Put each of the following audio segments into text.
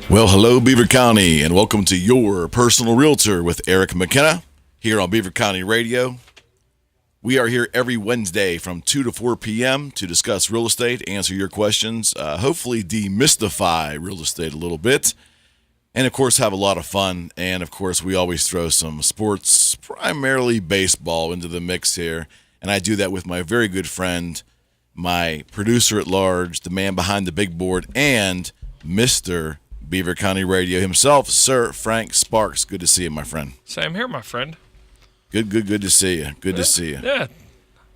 Well, hello, Beaver County, and welcome to Your Personal Realtor with Eric McKenna here on Beaver County Radio. We are here every Wednesday from 2 to 4 p.m. to discuss real estate, answer your questions, hopefully demystify real estate a little bit, and, of course, have a lot of fun. And, of course, we always throw some sports, primarily baseball, into the mix here, and I do that with my very good friend, my producer at large, the man behind the big board, and Mr. Beaver County Radio himself, Sir Frank Sparks. Good to see you, my friend. Same here, my friend. Good to see you. Good to see you. Yeah.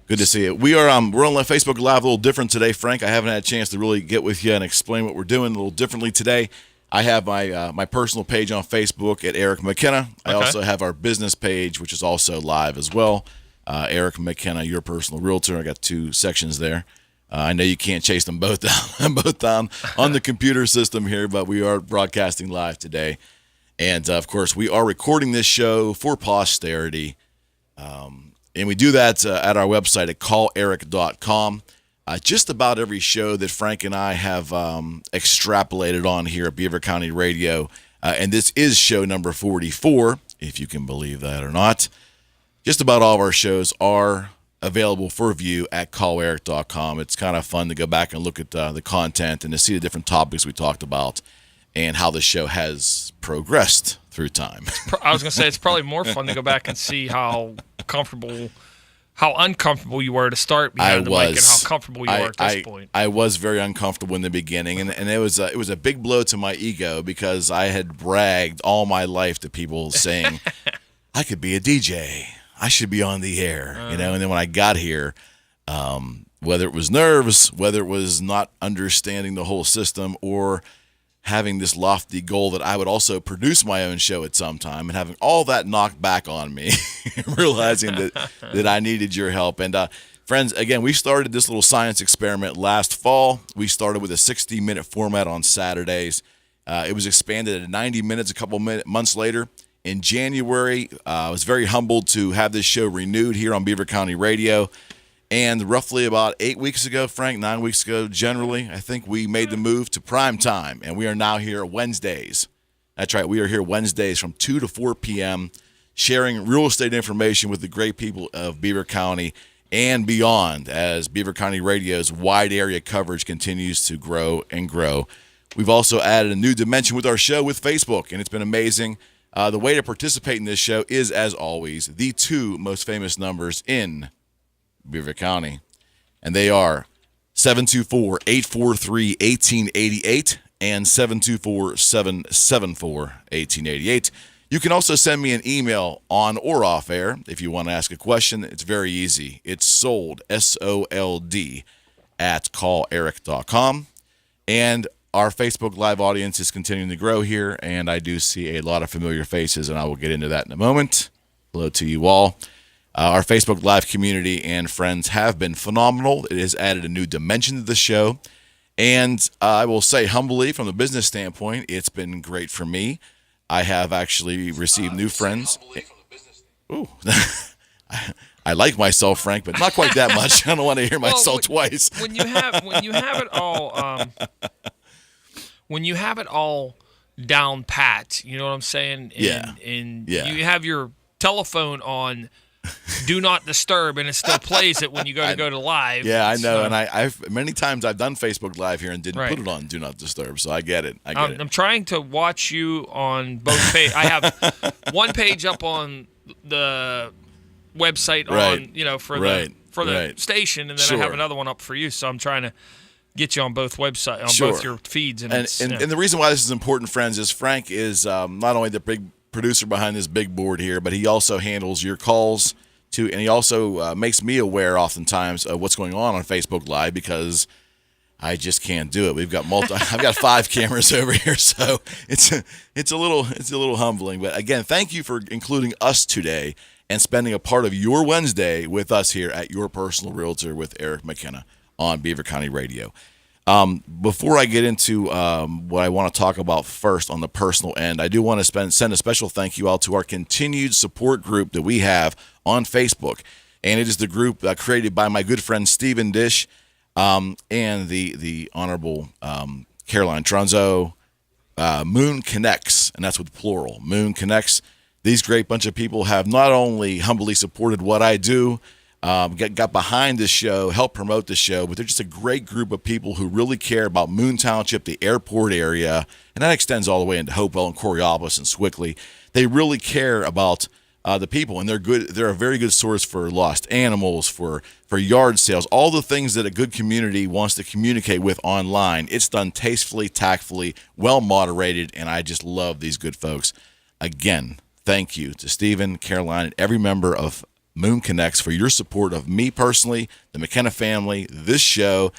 Good to see you. We're on Facebook Live a little different today, Frank. I haven't had a chance to really get with you and explain what we're doing a little differently today. I have my personal page on Facebook at Eric McKenna. I also have our business page, which is also live as well. Eric McKenna, Your Personal Realtor. I got two sections there. I know you can't chase them both down on the computer system here, but we are broadcasting live today. And, of course, we are recording this show for posterity. And we do that at our website at calleric.com. Just about every show that Frank and I have extrapolated on here at Beaver County Radio, and this is show number 44, if you can believe that or not. Just about all of our shows are available for view at calleric.com. It's kind of fun to go back and look at the content and to see the different topics we talked about and how the show has progressed through time. I was going to say it's probably more fun to go back and see how uncomfortable you were to start behind the mic and how comfortable you are at this point. I was very uncomfortable in the beginning, and it was a big blow to my ego because I had bragged all my life to people saying, I could be a DJ. I should be on the air, and then when I got here, whether it was nerves, whether it was not understanding the whole system, or having this lofty goal that I would also produce my own show at some time, and having all that knocked back on me, realizing that I needed your help. And friends, again, we started this little science experiment last fall. We started with a 60-minute format on Saturdays. It was expanded to 90 minutes a couple months later. In January, I was very humbled to have this show renewed here on Beaver County Radio. And roughly about 8 weeks ago, Frank, 9 weeks ago, generally, I think we made the move to prime time. And we are now here Wednesdays. That's right. We are here Wednesdays from 2 to 4 p.m. sharing real estate information with the great people of Beaver County and beyond as Beaver County Radio's wide area coverage continues to grow and grow. We've also added a new dimension with our show with Facebook, and it's been amazing. The way to participate in this show is, as always, the two most famous numbers in Beaver County, and they are 724-843-1888 and 724-774-1888. You can also send me an email on or off air if you want to ask a question. It's very easy. It's sold, S-O-L-D, at calleric.com. And our Facebook Live audience is continuing to grow here, and I do see a lot of familiar faces, and I will get into that in a moment. Hello to you all. Our Facebook Live community and friends have been phenomenal. It has added a new dimension to the show, and I will say humbly, from the business standpoint, it's been great for me. I have actually received new friends. Ooh. I like myself, Frank, but not quite that much. I don't want to hear myself twice. When you have it all. When you have it all down pat, you know what I'm saying? And you have your telephone on do not disturb, and it still plays it when you go to live. Yeah, I know. And I've many times I've done Facebook Live here and didn't put it on do not disturb, so I get it. I'm trying to watch you on both pages. I have one page up on the website for the station, and then I have another one up for you, so I'm trying to get you on both websites, on both your feeds. And the reason why this is important, friends, is Frank is not only the big producer behind this big board here, but he also handles your calls and he also makes me aware oftentimes of what's going on Facebook Live because I just can't do it. We've got I've got 5 cameras over here, so it's a little humbling. But again, thank you for including us today and spending a part of your Wednesday with us here at Your Personal Realtor with Eric McKenna on Beaver County Radio. Before I get into what I want to talk about first on the personal end, I do want to send a special thank you out to our continued support group that we have on Facebook. And it is the group created by my good friend Stephen Dish and the Honorable Caroline Tronzo, Moon Connects, and that's with plural. Moon Connects. These great bunch of people have not only humbly supported what I do, got behind this show, helped promote the show, but they're just a great group of people who really care about Moon Township, the airport area, and that extends all the way into Hopewell and Coriopolis and Swickley. They really care about the people, and they're good. They're a very good source for lost animals, for yard sales, all the things that a good community wants to communicate with online. It's done tastefully, tactfully, well moderated, and I just love these good folks. Again, thank you to Stephen, Caroline, and every member of Moon Connects for your support of me personally, the McKenna family, this show,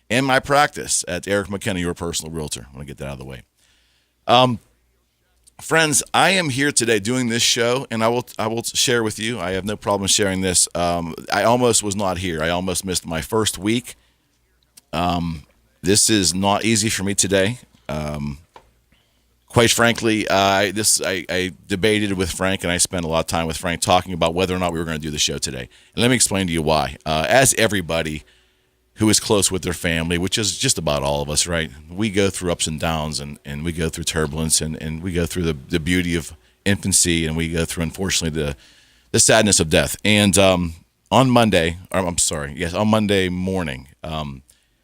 and my practice at Eric McKenna, your personal realtor. I want to get that out of the way. Friends, I am here today doing this show, and I will share with you. I have no problem sharing this. I almost was not here. I almost missed my first week. This is not easy for me today. Quite frankly, I debated with Frank, and I spent a lot of time with Frank talking about whether or not we were going to do the show today. And let me explain to you why. As everybody who is close with their family, which is just about all of us, right? We go through ups and downs, and we go through turbulence, and we go through the beauty of infancy, and we go through, unfortunately, the sadness of death. And on Monday morning,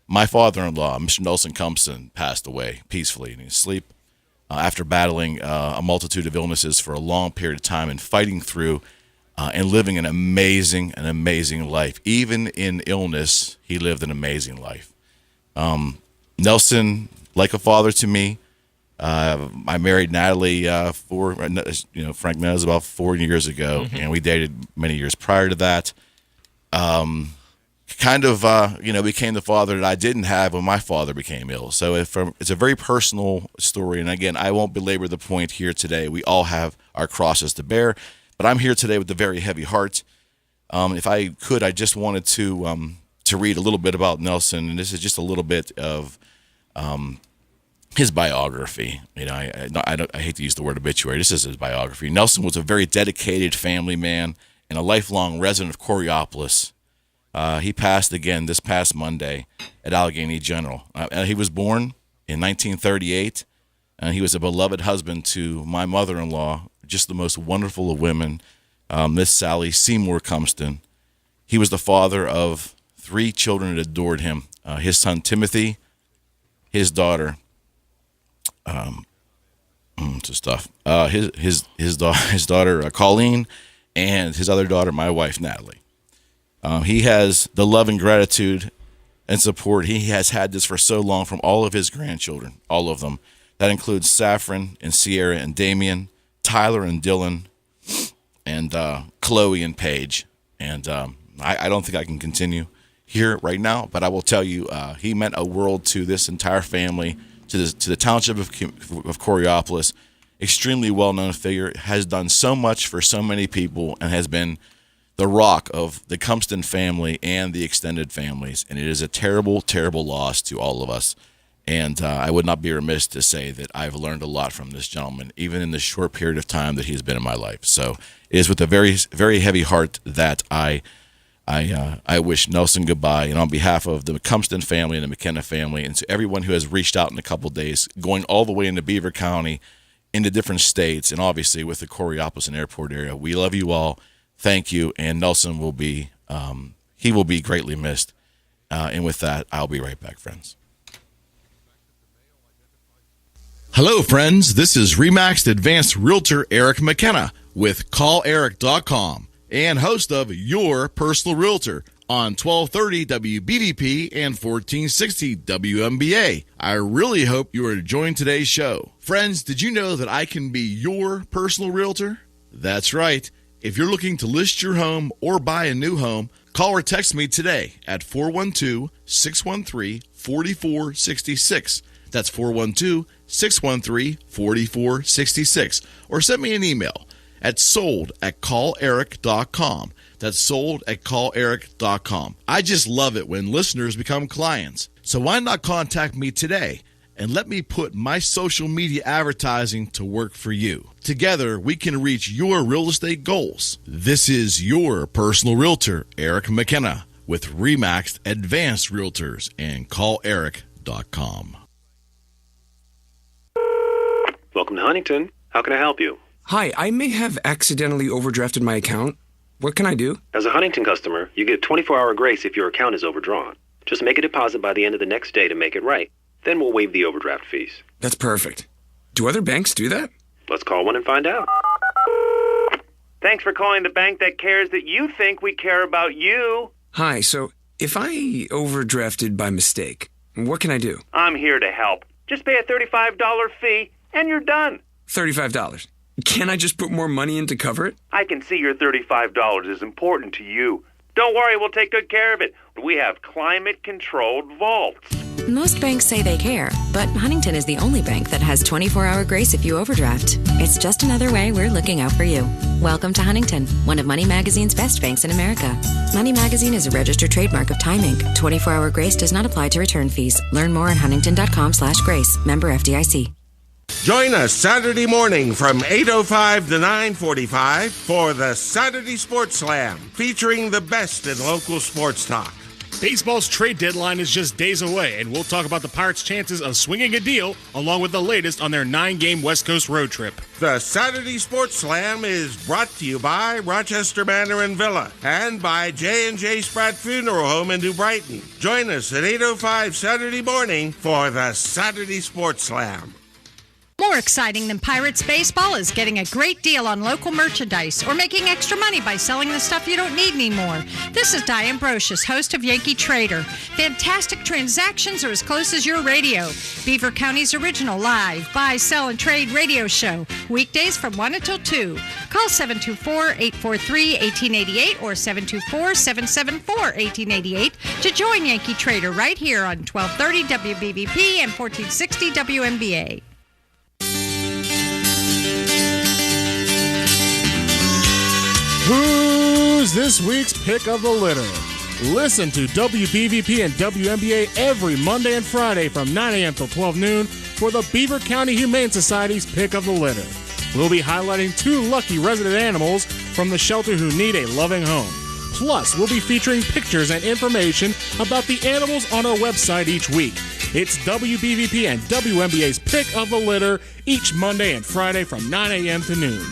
my father-in-law, Mr. Nelson Cumpson, passed away peacefully in his sleep after battling a multitude of illnesses for a long period of time and fighting through and living an amazing life. Even in illness, he lived an amazing life. Nelson, like a father to me. I married Natalie Frank knows, about 4 years ago, and we dated many years prior to that. Became the father that I didn't have when my father became ill. So it's a very personal story, and again, I won't belabor the point here today. We all have our crosses to bear. But I'm here today with a very heavy heart. If I could, I just wanted to read a little bit about Nelson, and this is just a little bit of his biography. I hate to use the word obituary. This is his biography. Nelson was a very dedicated family man and a lifelong resident of Coriopolis. He passed again this past Monday at Allegheny General. He was born in 1938, and he was a beloved husband to my mother-in-law, just the most wonderful of women, Miss Sally Seymour Cumpston. He was the father of 3 children that adored him. His son Timothy, his daughter, his daughter Colleen, and his other daughter, my wife Natalie. He has the love and gratitude and support. He has had this for so long from all of his grandchildren, all of them. That includes Saffron and Sierra and Damien, Tyler and Dylan, and Chloe and Paige. And I don't think I can continue here right now, but I will tell you, he meant a world to this entire family, to the township of Coriopolis. Extremely well-known figure, has done so much for so many people, and has been the rock of the Cumpston family and the extended families. And it is a terrible, terrible loss to all of us. And I would not be remiss to say that I've learned a lot from this gentleman, even in the short period of time that he's been in my life. So it is with a very, very heavy heart that I wish Nelson goodbye. And on behalf of the Cumpston family and the McKenna family, and to everyone who has reached out in a couple of days, going all the way into Beaver County, into different states, and obviously with the Coriopolis and airport area, we love you all. Thank you. And Nelson will be greatly missed. And with that, I'll be right back, friends. Hello, friends. This is Remaxed Advanced Realtor Eric McKenna with CallEric.com and host of Your Personal Realtor on 1230 WBVP and 1460 WMBA. I really hope you are enjoying today's show. Friends, did you know that I can be your personal realtor? That's right. If you're looking to list your home or buy a new home, call or text me today at 412-613-4466. That's 412-613-4466. Or send me an email at sold@calleric.com. That's sold@calleric.com. I just love it when listeners become clients. So why not contact me today and let me put my social media advertising to work for you. Together, we can reach your real estate goals. This is your personal realtor, Eric McKenna, with Remaxed Advanced Realtors and CallEric.com. Welcome to Huntington. How can I help you? Hi, I may have accidentally overdrafted my account. What can I do? As a Huntington customer, you get a 24-hour grace if your account is overdrawn. Just make a deposit by the end of the next day to make it right. Then we'll waive the overdraft fees. That's perfect. Do other banks do that? Let's call one and find out. Thanks for calling the bank that cares that you think we care about you. Hi, so if I overdrafted by mistake, what can I do? I'm here to help. Just pay a $35 fee and you're done. $35. Can I just put more money in to cover it? I can see your $35 is important to you. Don't worry, we'll take good care of it. We have climate-controlled vaults. Most banks say they care, but Huntington is the only bank that has 24-hour grace if you overdraft. It's just another way we're looking out for you. Welcome to Huntington, one of Money Magazine's best banks in America. Money Magazine is a registered trademark of Time Inc. 24-hour grace does not apply to return fees. Learn more at huntington.com/grace. Member FDIC. Join us Saturday morning from 8:05 to 9:45 for the Saturday Sports Slam, featuring the best in local sports talk. Baseball's trade deadline is just days away, and we'll talk about the Pirates' chances of swinging a deal, along with the latest on their 9-game West Coast road trip. The Saturday Sports Slam is brought to you by Rochester Manor and Villa and by J&J Spratt Funeral Home in New Brighton. Join us at 8:05 Saturday morning for the Saturday Sports Slam. More exciting than Pirates baseball is getting a great deal on local merchandise or making extra money by selling the stuff you don't need anymore. This is Diane Brocious, host of Yankee Trader. Fantastic transactions are as close as your radio. Beaver County's original live buy, sell, and trade radio show. Weekdays from 1 until 2. Call 724-843-1888 or 724-774-1888 to join Yankee Trader right here on 1230 WBVP and 1460 WMBA. Who's this week's pick of the litter? Listen to WBVP and WMBA every Monday and Friday from 9 a.m. till 12 noon for the Beaver County Humane Society's pick of the litter. We'll be highlighting 2 lucky resident animals from the shelter who need a loving home. Plus, we'll be featuring pictures and information about the animals on our website each week. It's WBVP and WMBA's pick of the litter each Monday and Friday from 9 a.m. to noon.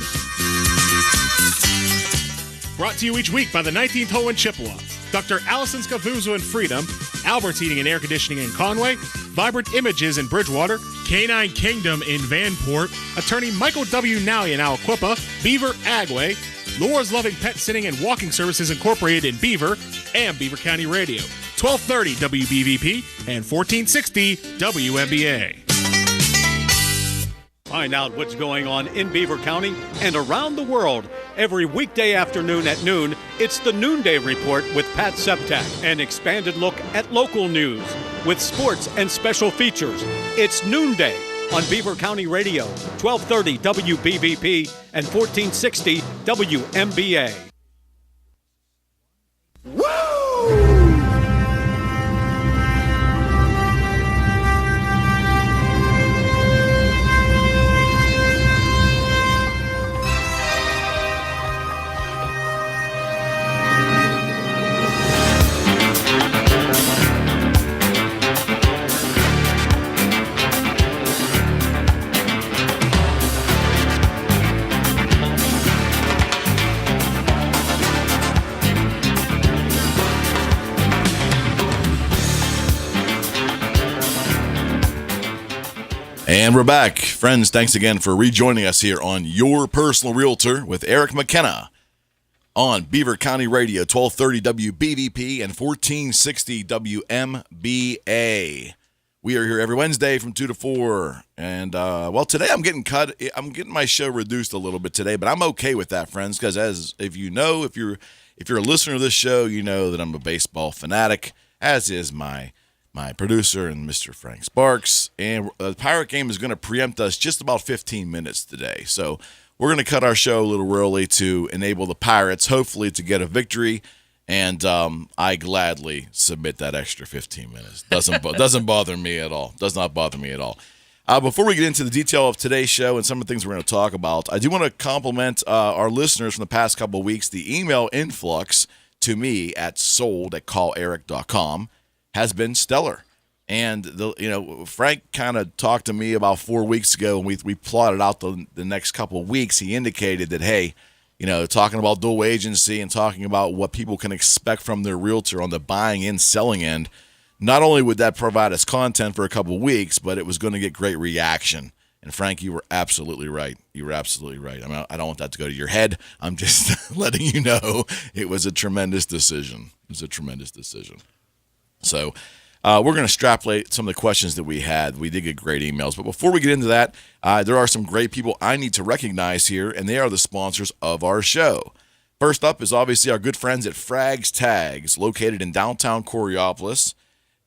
Brought to you each week by the 19th Hole in Chippewa, Dr. Allison Scavuzzo in Freedom, Albert's Heating and Air Conditioning in Conway, Vibrant Images in Bridgewater, Canine Kingdom in Vanport, Attorney Michael W. Nally in Aliquippa, Beaver Agway, Laura's Loving Pet Sitting and Walking Services Incorporated in Beaver, and Beaver County Radio, 1230 WBVP and 1460 WMBA. Find out what's going on in Beaver County and around the world. Every weekday afternoon at noon, it's the Noonday Report with Pat Septak, an expanded look at local news with sports and special features. It's Noonday on Beaver County Radio, 1230 WBVP and 1460 WMBA. And we're back. Friends, thanks again for rejoining us here on Your Personal Realtor with Eric McKenna on Beaver County Radio, 1230 WBVP and 1460 WMBA. We are here every Wednesday from 2 to 4. And, today I'm getting my show reduced a little bit today, but I'm okay with that, friends, because if you're a listener to this show, you know that I'm a baseball fanatic, as is my producer and Mr. Frank Sparks, and the Pirate game is going to preempt us just about 15 minutes today. So we're going to cut our show a little early to enable the Pirates, hopefully, to get a victory, and I gladly submit that extra 15 minutes. Doesn't bother me at all. Does not bother me at all. Before we get into the detail of today's show and some of the things we're going to talk about, I do want to compliment our listeners from the past couple of weeks. The email influx to me at sold@calleric.com has been stellar. And Frank kind of talked to me about 4 weeks ago, and we plotted out the next couple of weeks. He indicated that, hey, talking about dual agency and talking about what people can expect from their realtor on the buying and selling end, not only would that provide us content for a couple of weeks, but it was going to get great reaction. And Frank, you were absolutely right. You were absolutely right. I mean, I don't want that to go to your head. I'm just letting you know it was a tremendous decision. It was a tremendous decision. So we're going to extrapolate some of the questions that we had. We did get great emails. But before we get into that, there are some great people I need to recognize here, and they are the sponsors of our show. First up is obviously our good friends at Frags Tags, located in downtown Coraopolis.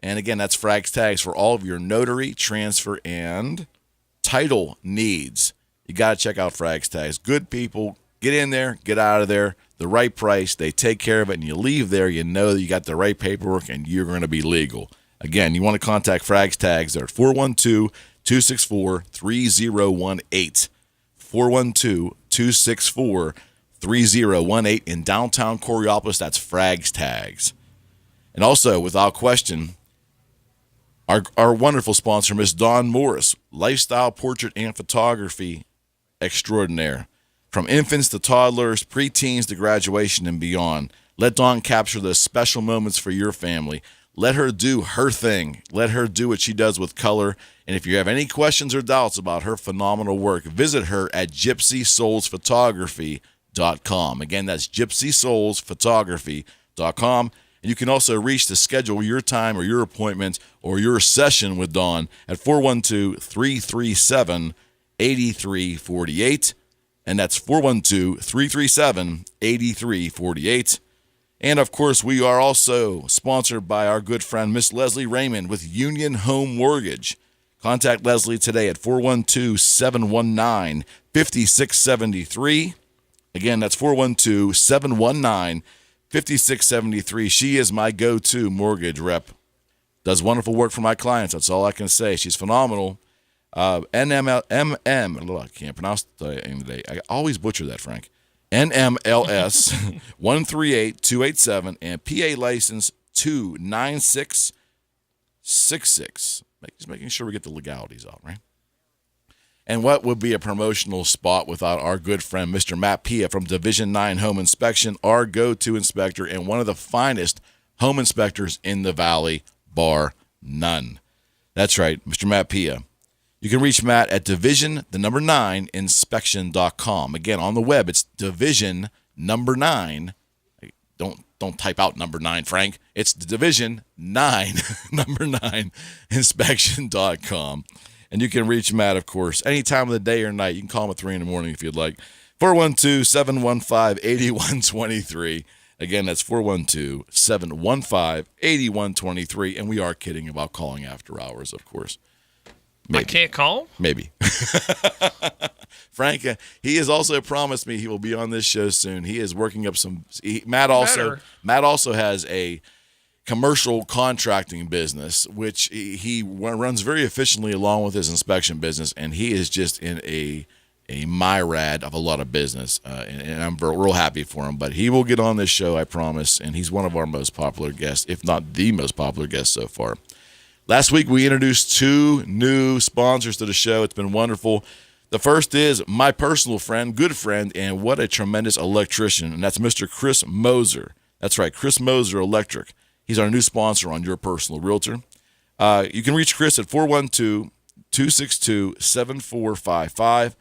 And again, that's Frags Tags for all of your notary, transfer, and title needs. You got to check out Frags Tags. Good people. Get in there, get out of there. The right price. They take care of it, and you leave there, you know that you got the right paperwork, and you're going to be legal. Again, you want to contact Frags Tags. They're at 412-264-3018. 412-264-3018 in downtown Coraopolis. That's Frags Tags. And also, without question, our wonderful sponsor, Miss Dawn Morris, lifestyle portrait and photography extraordinaire. From infants to toddlers, preteens to graduation and beyond, let Dawn capture the special moments for your family. Let her do her thing. Let her do what she does with color. And if you have any questions or doubts about her phenomenal work, visit her at gypsysoulsphotography.com. Again, that's gypsysoulsphotography.com. And you can also reach to schedule your time or your appointment or your session with Dawn at 412-337-8348. And that's 412-337-8348. And, of course, we are also sponsored by our good friend, Miss Leslie Raymond with Union Home Mortgage. Contact Leslie today at 412-719-5673. Again, that's 412-719-5673. She is my go-to mortgage rep. Does wonderful work for my clients. That's all I can say. She's phenomenal. I can't pronounce the name today. I always butcher that, Frank. NMLS 138287 and PA license 29666. Just making sure we get the legalities out, right? And what would be a promotional spot without our good friend, Mr. Matt Pia from Division 9 Home Inspection, our go-to inspector and one of the finest home inspectors in the Valley, bar none. That's right, Mr. Matt Pia. You can reach Matt at division9inspection.com. Again, on the web, it's division9. Don't type out number 9, Frank. It's division9, number 9, inspection.com. And you can reach Matt, of course, any time of the day or night. You can call him at 3 in the morning if you'd like. 412-715-8123. Again, that's 412-715-8123. And we are kidding about calling after hours, of course. Maybe. I can't call? Maybe. Frank, he has also promised me he will be on this show soon. He is working up some. Matt also has a commercial contracting business, which he runs very efficiently along with his inspection business, and he is just in a myriad of a lot of business, and I'm real happy for him. But he will get on this show, I promise, and he's one of our most popular guests, if not the most popular guest so far. Last week, we introduced 2 new sponsors to the show. It's been wonderful. The first is my personal friend, good friend, and what a tremendous electrician, and that's Mr. Chris Moser. That's right, Chris Moser Electric. He's our new sponsor on Your Personal Realtor. You can reach Chris at 412-262-7455,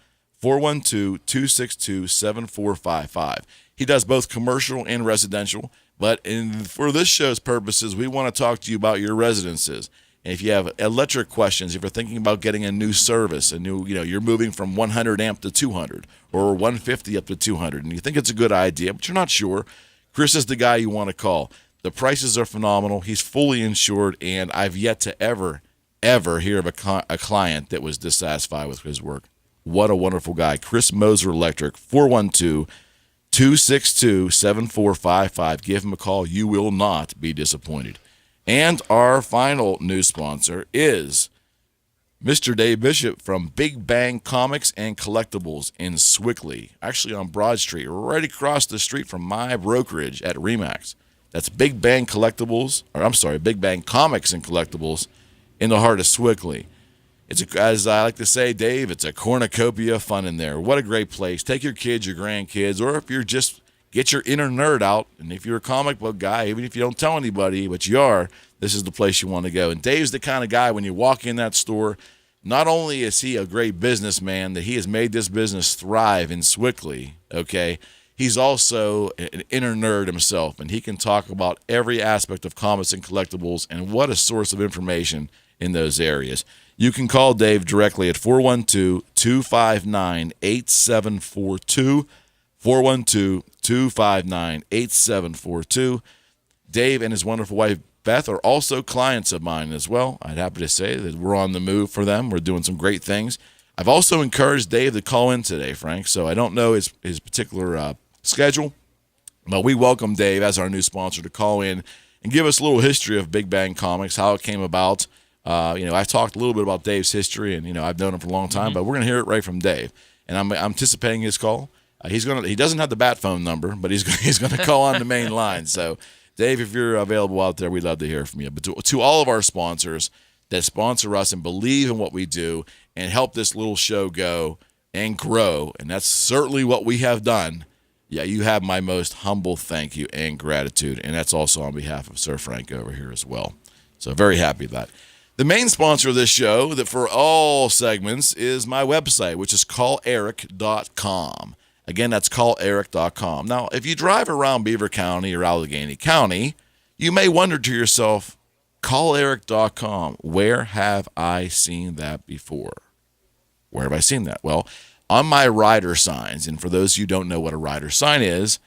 412-262-7455. He does both commercial and residential, but for this show's purposes, we want to talk to you about your residences. And if you have electric questions, if you're thinking about getting a new service, you're moving from 100 amp to 200 or 150 up to 200, and you think it's a good idea, but you're not sure, Chris is the guy you want to call. The prices are phenomenal. He's fully insured, and I've yet to ever hear of a client that was dissatisfied with his work. What a wonderful guy. Chris Moser Electric, 412-262-7455. Give him a call. You will not be disappointed. And our final new sponsor is Mr. Dave Bishop from Big Bang Comics and Collectibles in Swickley, actually on Broad Street, right across the street from my brokerage at RE/MAX. That's Big Bang Comics and Collectibles in the heart of Sewickley. As I like to say, Dave, it's a cornucopia of fun in there. What a great place. Take your kids, your grandkids, or if you're just get your inner nerd out, and if you're a comic book guy, even if you don't tell anybody, but you are, this is the place you want to go. And Dave's the kind of guy, when you walk in that store, not only is he a great businessman, that he has made this business thrive in Sewickley, okay, he's also an inner nerd himself, and he can talk about every aspect of comics and collectibles, and what a source of information in those areas. You can call Dave directly at 412-259-8742, 412-259-8742. Dave and his wonderful wife, Beth, are also clients of mine as well. I'd happy to say that we're on the move for them. We're doing some great things. I've also encouraged Dave to call in today, Frank, so I don't know his particular schedule, but we welcome Dave as our new sponsor to call in and give us a little history of Big Bang Comics, how it came about. I've talked a little bit about Dave's history, and I've known him for a long time, but we're going to hear it right from Dave, and I'm anticipating his call. He doesn't have the bat phone number, but he's going to call on the main line. So, Dave, if you're available out there, we'd love to hear from you. But to all of our sponsors that sponsor us and believe in what we do and help this little show go and grow, and that's certainly what we have done. Yeah, you have my most humble thank you and gratitude, and that's also on behalf of Sir Frank over here as well. So very happy with that. The main sponsor of this show, that for all segments, is my website, which is calleric.com. Again, that's calleric.com. Now, if you drive around Beaver County or Allegheny County, you may wonder to yourself, calleric.com, where have I seen that before? Where have I seen that? Well, on my rider signs, and for those of you who don't know what a rider sign is,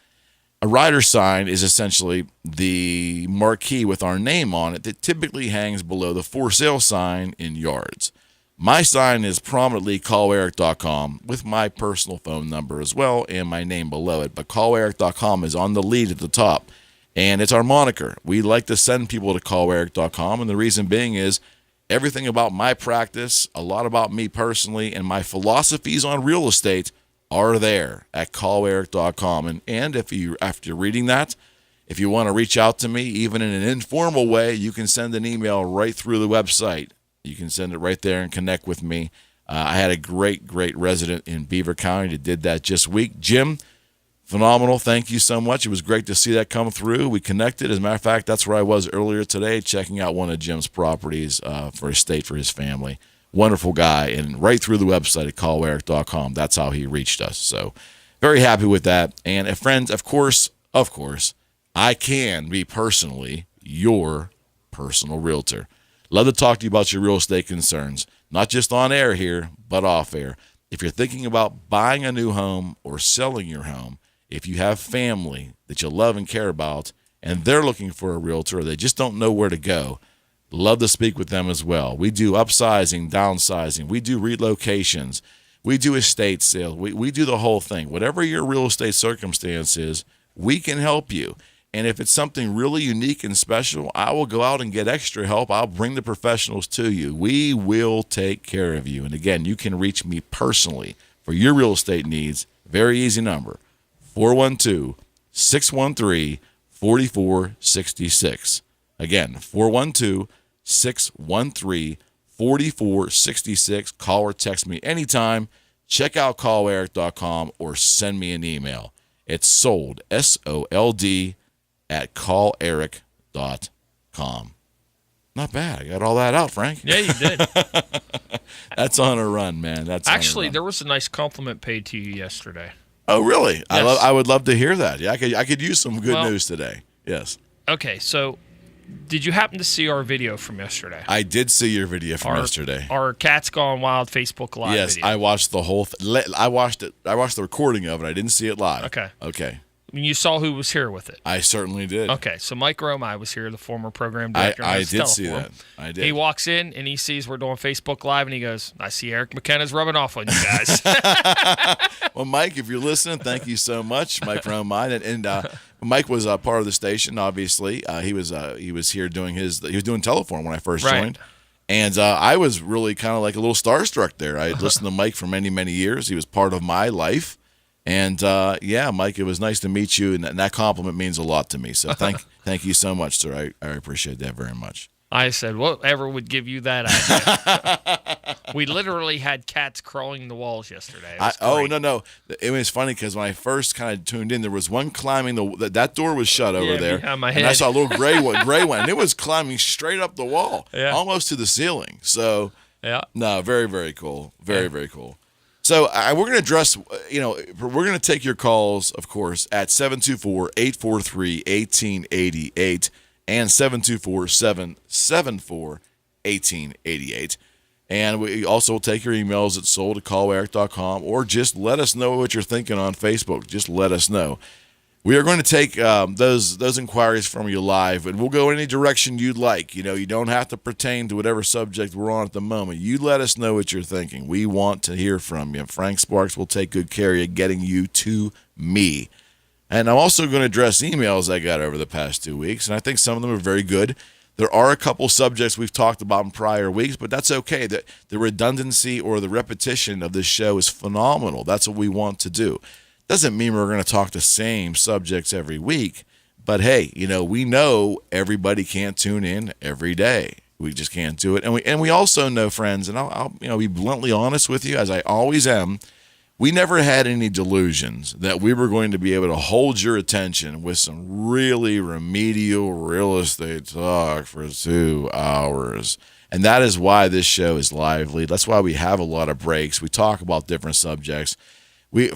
a rider sign is essentially the marquee with our name on it that typically hangs below the for sale sign in yards. My sign is prominently calleric.com with my personal phone number as well and my name below it, but calleric.com is on the lead at the top, and it's our moniker. We like to send people to calleric.com, and the reason being is everything about my practice, a lot about me personally, and my philosophies on real estate are there at calleric.com. And if you, after reading that, if you want to reach out to me, even in an informal way, you can send an email right through the website. You can send it right there and connect with me. I had a great resident in Beaver County that did that just week. Jim, phenomenal. Thank you so much. It was great to see that come through. We connected. As a matter of fact, that's where I was earlier today, checking out one of Jim's properties for estate for his family. Wonderful guy, and right through the website at calleric.com. That's how he reached us. So very happy with that. And friends, of course, I can be personally your personal realtor. Love to talk to you about your real estate concerns, not just on air here, but off air. If you're thinking about buying a new home or selling your home, if you have family that you love and care about, and they're looking for a realtor, or they just don't know where to go, love to speak with them as well. We do upsizing, downsizing. We do relocations. We do estate sales. We do the whole thing. Whatever your real estate circumstance is, we can help you. And if it's something really unique and special, I will go out and get extra help. I'll bring the professionals to you. We will take care of you. And again, you can reach me personally for your real estate needs. Very easy number, 412-613-4466. Again, 412-613-4466. Call or text me anytime. Check out calleric.com or send me an email. It's sold, SOLD, at calleric.com. Not bad. I got all that out, Frank. Yeah, you did. That's on a run, man. Actually, there was a nice compliment paid to you yesterday. Oh, really? Yes. I would love to hear that. Yeah, I could use some good news today. Yes. Okay, so did you happen to see our video from yesterday? I did see your video from yesterday. Our Cats Gone Wild Facebook Live yes, video. I watched the whole I watched it. I watched the recording of it. I didn't see it live. Okay. You saw who was here with it. I certainly did. Okay, so Mike Romai was here, the former program director. I did see that. I did. He walks in, and he sees we're doing Facebook Live, and he goes, I see Eric McKenna's rubbing off on you guys. Well, Mike, if you're listening, thank you so much, Mike Romai. And Mike was part of the station, obviously. He was here doing he was doing Teleform when I first joined. And I was really kind of like a little starstruck there. I had listened to Mike for many, many years. He was part of my life. And, Mike, it was nice to meet you, and that compliment means a lot to me. So thank you so much, sir. I appreciate that very much. I said, whatever would give you that idea? We literally had cats crawling the walls yesterday. No. It was funny because when I first kind of tuned in, there was one climbing that door was shut over there. Behind my head. And I saw a little gray one, and it was climbing straight up the wall, almost to the ceiling. So, no, very, very cool. Very cool. So we're going to address, we're going to take your calls, of course, at 724-843-1888 and 724-774-1888. And we also will take your emails at sold@calleric.com, or just let us know what you're thinking on Facebook. Just let us know. We are going to take those inquiries from you live, and we'll go any direction you'd like. You don't have to pertain to whatever subject we're on at the moment. You let us know what you're thinking. We want to hear from you. Frank Sparks will take good care of you, getting you to me. And I'm also going to address emails I got over the past 2 weeks, and I think some of them are very good. There are a couple subjects we've talked about in prior weeks, but that's okay. The redundancy or the repetition of this show is phenomenal. That's what we want to do. Doesn't mean we're going to talk the same subjects every week, but hey, we know everybody can't tune in every day. We just can't do it, and we also know, friends, and I'll be bluntly honest with you, as I always am. We never had any delusions that we were going to be able to hold your attention with some really remedial real estate talk for 2 hours. And that is why this show is lively. That's why we have a lot of breaks. We talk about different subjects.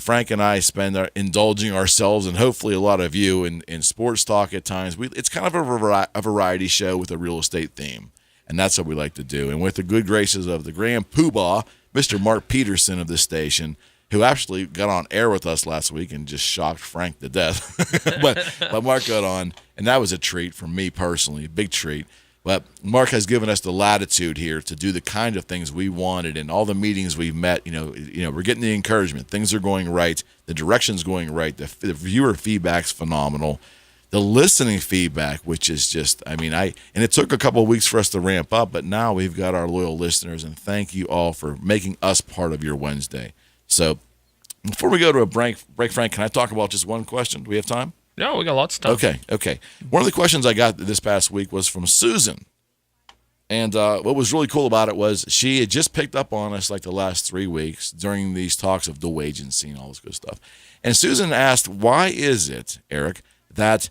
Frank and I spend indulging ourselves, and hopefully a lot of you, in sports talk at times. It's kind of a variety show with a real estate theme. And that's what we like to do. And with the good graces of the grand poobah, Mr. Mark Peterson of this station, who actually got on air with us last week and just shocked Frank to death. but Mark got on, and that was a treat for me personally, a big treat. But Mark has given us the latitude here to do the kind of things we wanted, and all the meetings we've met, we're getting the encouragement. Things are going right. The direction's going right. The viewer feedback's phenomenal. The listening feedback, which is just, and it took a couple of weeks for us to ramp up, but now we've got our loyal listeners, and thank you all for making us part of your Wednesday. So before we go to a break, Frank, can I talk about just one question? Do we have time? No, we got lots of time. Okay. One of the questions I got this past week was from Susan. And what was really cool about it was she had just picked up on us like the last 3 weeks during these talks of dual agency and all this good stuff. And Susan asked, why is it, Eric, that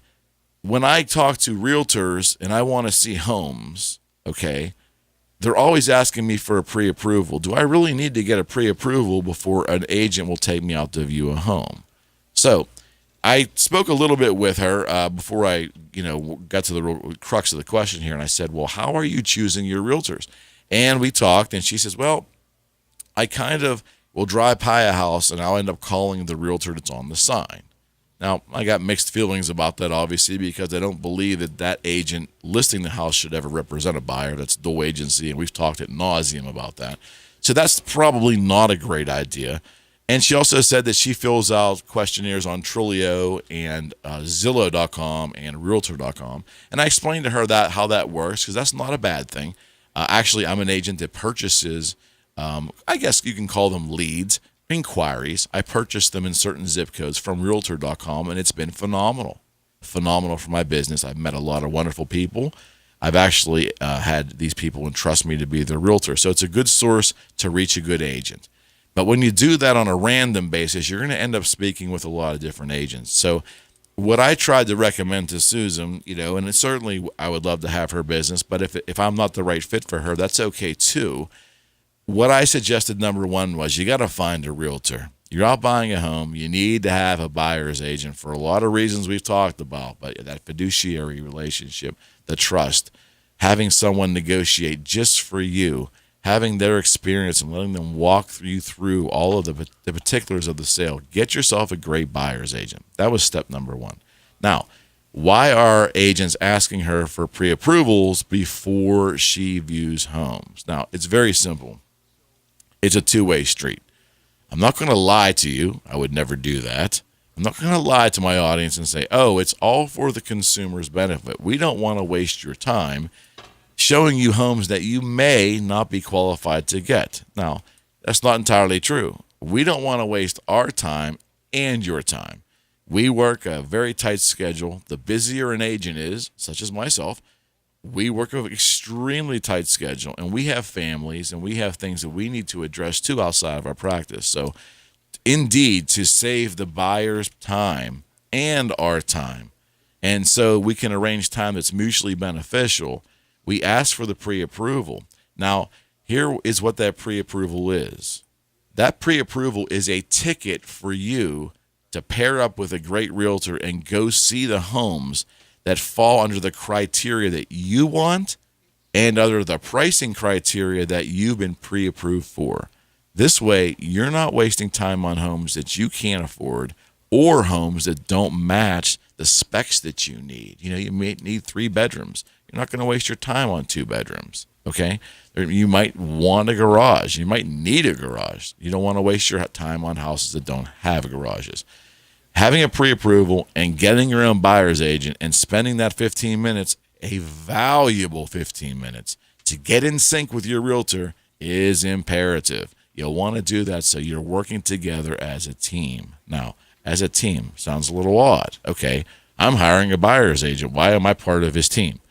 when I talk to realtors and I want to see homes, they're always asking me for a pre-approval. Do I really need to get a pre-approval before an agent will take me out to view a home? So I spoke a little bit with her before I, got to the real crux of the question here, and I said, well, how are you choosing your realtors? And we talked, and she says, well, I kind of will drive by a house, and I'll end up calling the realtor that's on the sign. Now, I got mixed feelings about that, obviously, because I don't believe that agent listing the house should ever represent a buyer. That's dual agency, and we've talked ad nauseum about that. So that's probably not a great idea. And she also said that she fills out questionnaires on Trillio and Zillow.com and Realtor.com. And I explained to her how that works, because that's not a bad thing. Actually, I'm an agent that purchases, I guess you can call them leads, inquiries. I purchased them in certain zip codes from Realtor.com, and it's been phenomenal for my business. I've met a lot of wonderful people. I've actually had these people entrust me to be their realtor. So it's a good source to reach a good agent. But when you do that on a random basis, you're going to end up speaking with a lot of different agents. So what I tried to recommend to Susan, and certainly I would love to have her business, but if I'm not the right fit for her, that's okay too. What I suggested, number one, was you got to find a realtor. You're out buying a home. You need to have a buyer's agent for a lot of reasons we've talked about, but that fiduciary relationship, the trust, having someone negotiate just for you, having their experience and letting them walk you through all of the particulars of the sale. Get yourself a great buyer's agent. That was step number one. Now, why are agents asking her for pre-approvals before she views homes? Now, it's very simple. It's a two-way street. I'm not going to lie to you. I would never do that. I'm not going to lie to my audience and say, oh, it's all for the consumer's benefit. We don't want to waste your time showing you homes that you may not be qualified to get. Now, that's not entirely true. We don't want to waste our time and your time. We work a very tight schedule. The busier an agent is, such as myself, we work with an extremely tight schedule, and we have families, and we have things that we need to address too outside of our practice. So, indeed, to save the buyer's time and our time, and so we can arrange time that's mutually beneficial, we ask for the pre-approval. Now, here is what that pre-approval is. That pre-approval is a ticket for you to pair up with a great realtor and go see the homes that fall under the criteria that you want and under the pricing criteria that you've been pre-approved for. This way, you're not wasting time on homes that you can't afford or homes that don't match the specs that you need. You know, you may need 3 bedrooms. You're not going to waste your time on 2 bedrooms, okay? You might want a garage. You might need a garage. You don't want to waste your time on houses that don't have garages. Having a pre-approval and getting your own buyer's agent and spending that 15 minutes, a valuable 15 minutes, to get in sync with your realtor is imperative. You'll want to do that so you're working together as a team. Now, as a team, sounds a little odd. Okay, I'm hiring a buyer's agent. Why am I part of his team?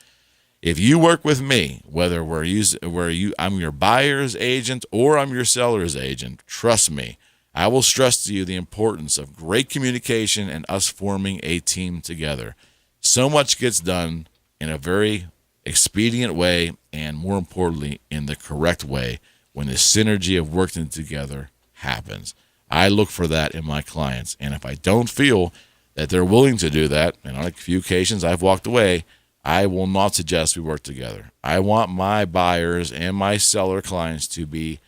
If you work with me, whether I'm your buyer's agent or I'm your seller's agent, trust me, I will stress to you the importance of great communication and us forming a team together. So much gets done in a very expedient way and, more importantly, in the correct way when the synergy of working together happens. I look for that in my clients, and if I don't feel that they're willing to do that, and on a few occasions I've walked away, I will not suggest we work together. I want my buyers and my seller clients to be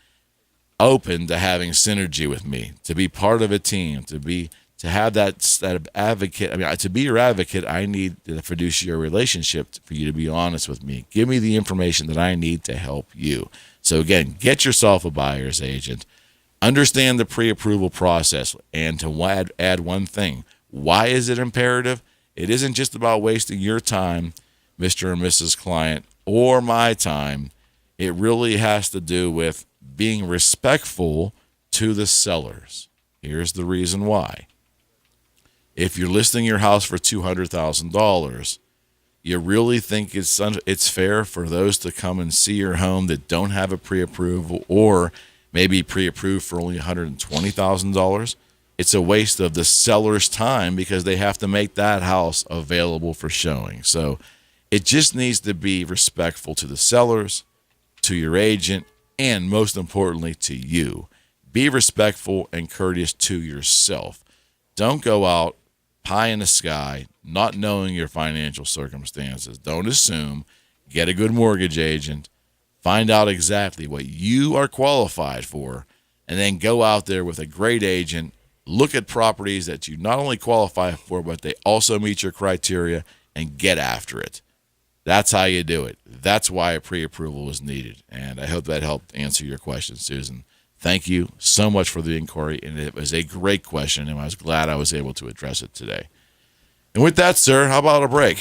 open to having synergy with me, to be part of a team, to have that advocate. I mean, to be your advocate, I need the fiduciary relationship for you to be honest with me. Give me the information that I need to help you. So again, get yourself a buyer's agent. Understand the pre-approval process. And to add one thing, why is it imperative? It isn't just about wasting your time, Mr. and Mrs. Client, or my time. It really has to do with being respectful to the sellers. Here's the reason why. If you're listing your house for $200,000, you really think it's fair for those to come and see your home that don't have a pre-approval or maybe pre-approved for only $120,000? It's a waste of the seller's time because they have to make that house available for showing. So it just needs to be respectful to the sellers, to your agent, and most importantly, to you. Be respectful and courteous to yourself. Don't go out pie in the sky, not knowing your financial circumstances. Don't assume. Get a good mortgage agent. Find out exactly what you are qualified for, and then go out there with a great agent. Look at properties that you not only qualify for, but they also meet your criteria, and get after it. That's how you do it. That's why a pre-approval is needed. And I hope that helped answer your question, Susan. Thank you so much for the inquiry, and it was a great question, and I was glad I was able to address it today. And with that, sir, how about a break?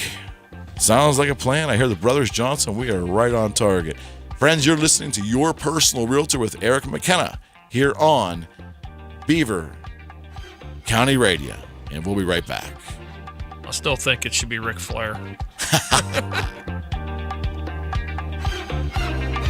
Sounds like a plan. I hear the Brothers Johnson. We are right on target. Friends, you're listening to Your Personal Realtor with Eric McKenna here on Beaver County Radio, and we'll be right back. I still think it should be Ric Flair.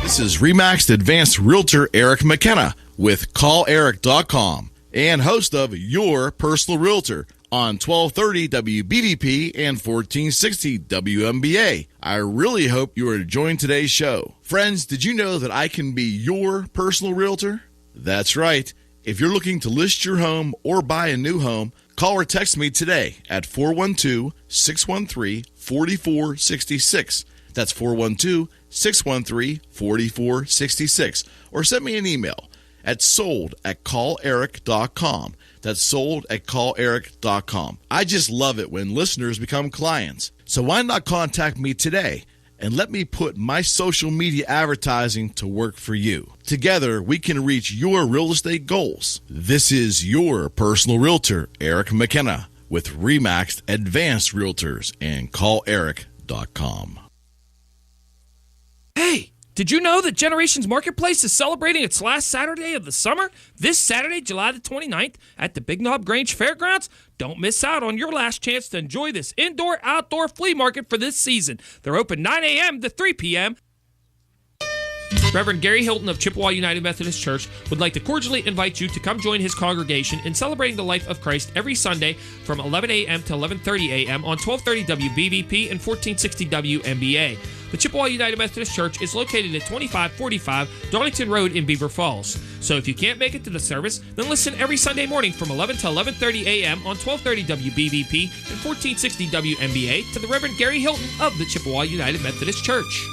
This is Remaxed Advanced Realtor Eric McKenna with CallEric.com and host of Your Personal Realtor on 1230 WBVP and 1460 WMBA. I really hope you are enjoying today's show. Friends, did you know that I can be your personal realtor? That's right. If you're looking to list your home or buy a new home, call or text me today at 412-613-4466. That's 412-613-4466. Or send me an email at sold@calleric.com. That's sold@calleric.com. I just love it when listeners become clients. So why not contact me today and let me put my social media advertising to work for you. Together, we can reach your real estate goals. This is Your Personal Realtor, Eric McKenna, with Remaxed Advanced Realtors and CallEric.com. Hey, Did you know that Generations Marketplace is celebrating its last Saturday of the summer? This Saturday, July the 29th, at the Big Knob Grange Fairgrounds? Don't miss out on your last chance to enjoy this indoor-outdoor flea market for this season. They're open 9 a.m. to 3 p.m. Reverend Gary Hilton of Chippewa United Methodist Church would like to cordially invite you to come join his congregation in celebrating the life of Christ every Sunday from 11 a.m. to 11:30 a.m. on 1230 WBVP and 1460 WMBA. The Chippewa United Methodist Church is located at 2545 Darlington Road in Beaver Falls. So if you can't make it to the service, then listen every Sunday morning from 11 to 11:30 a.m. on 1230 WBVP and 1460 WMBA to the Reverend Gary Hilton of the Chippewa United Methodist Church.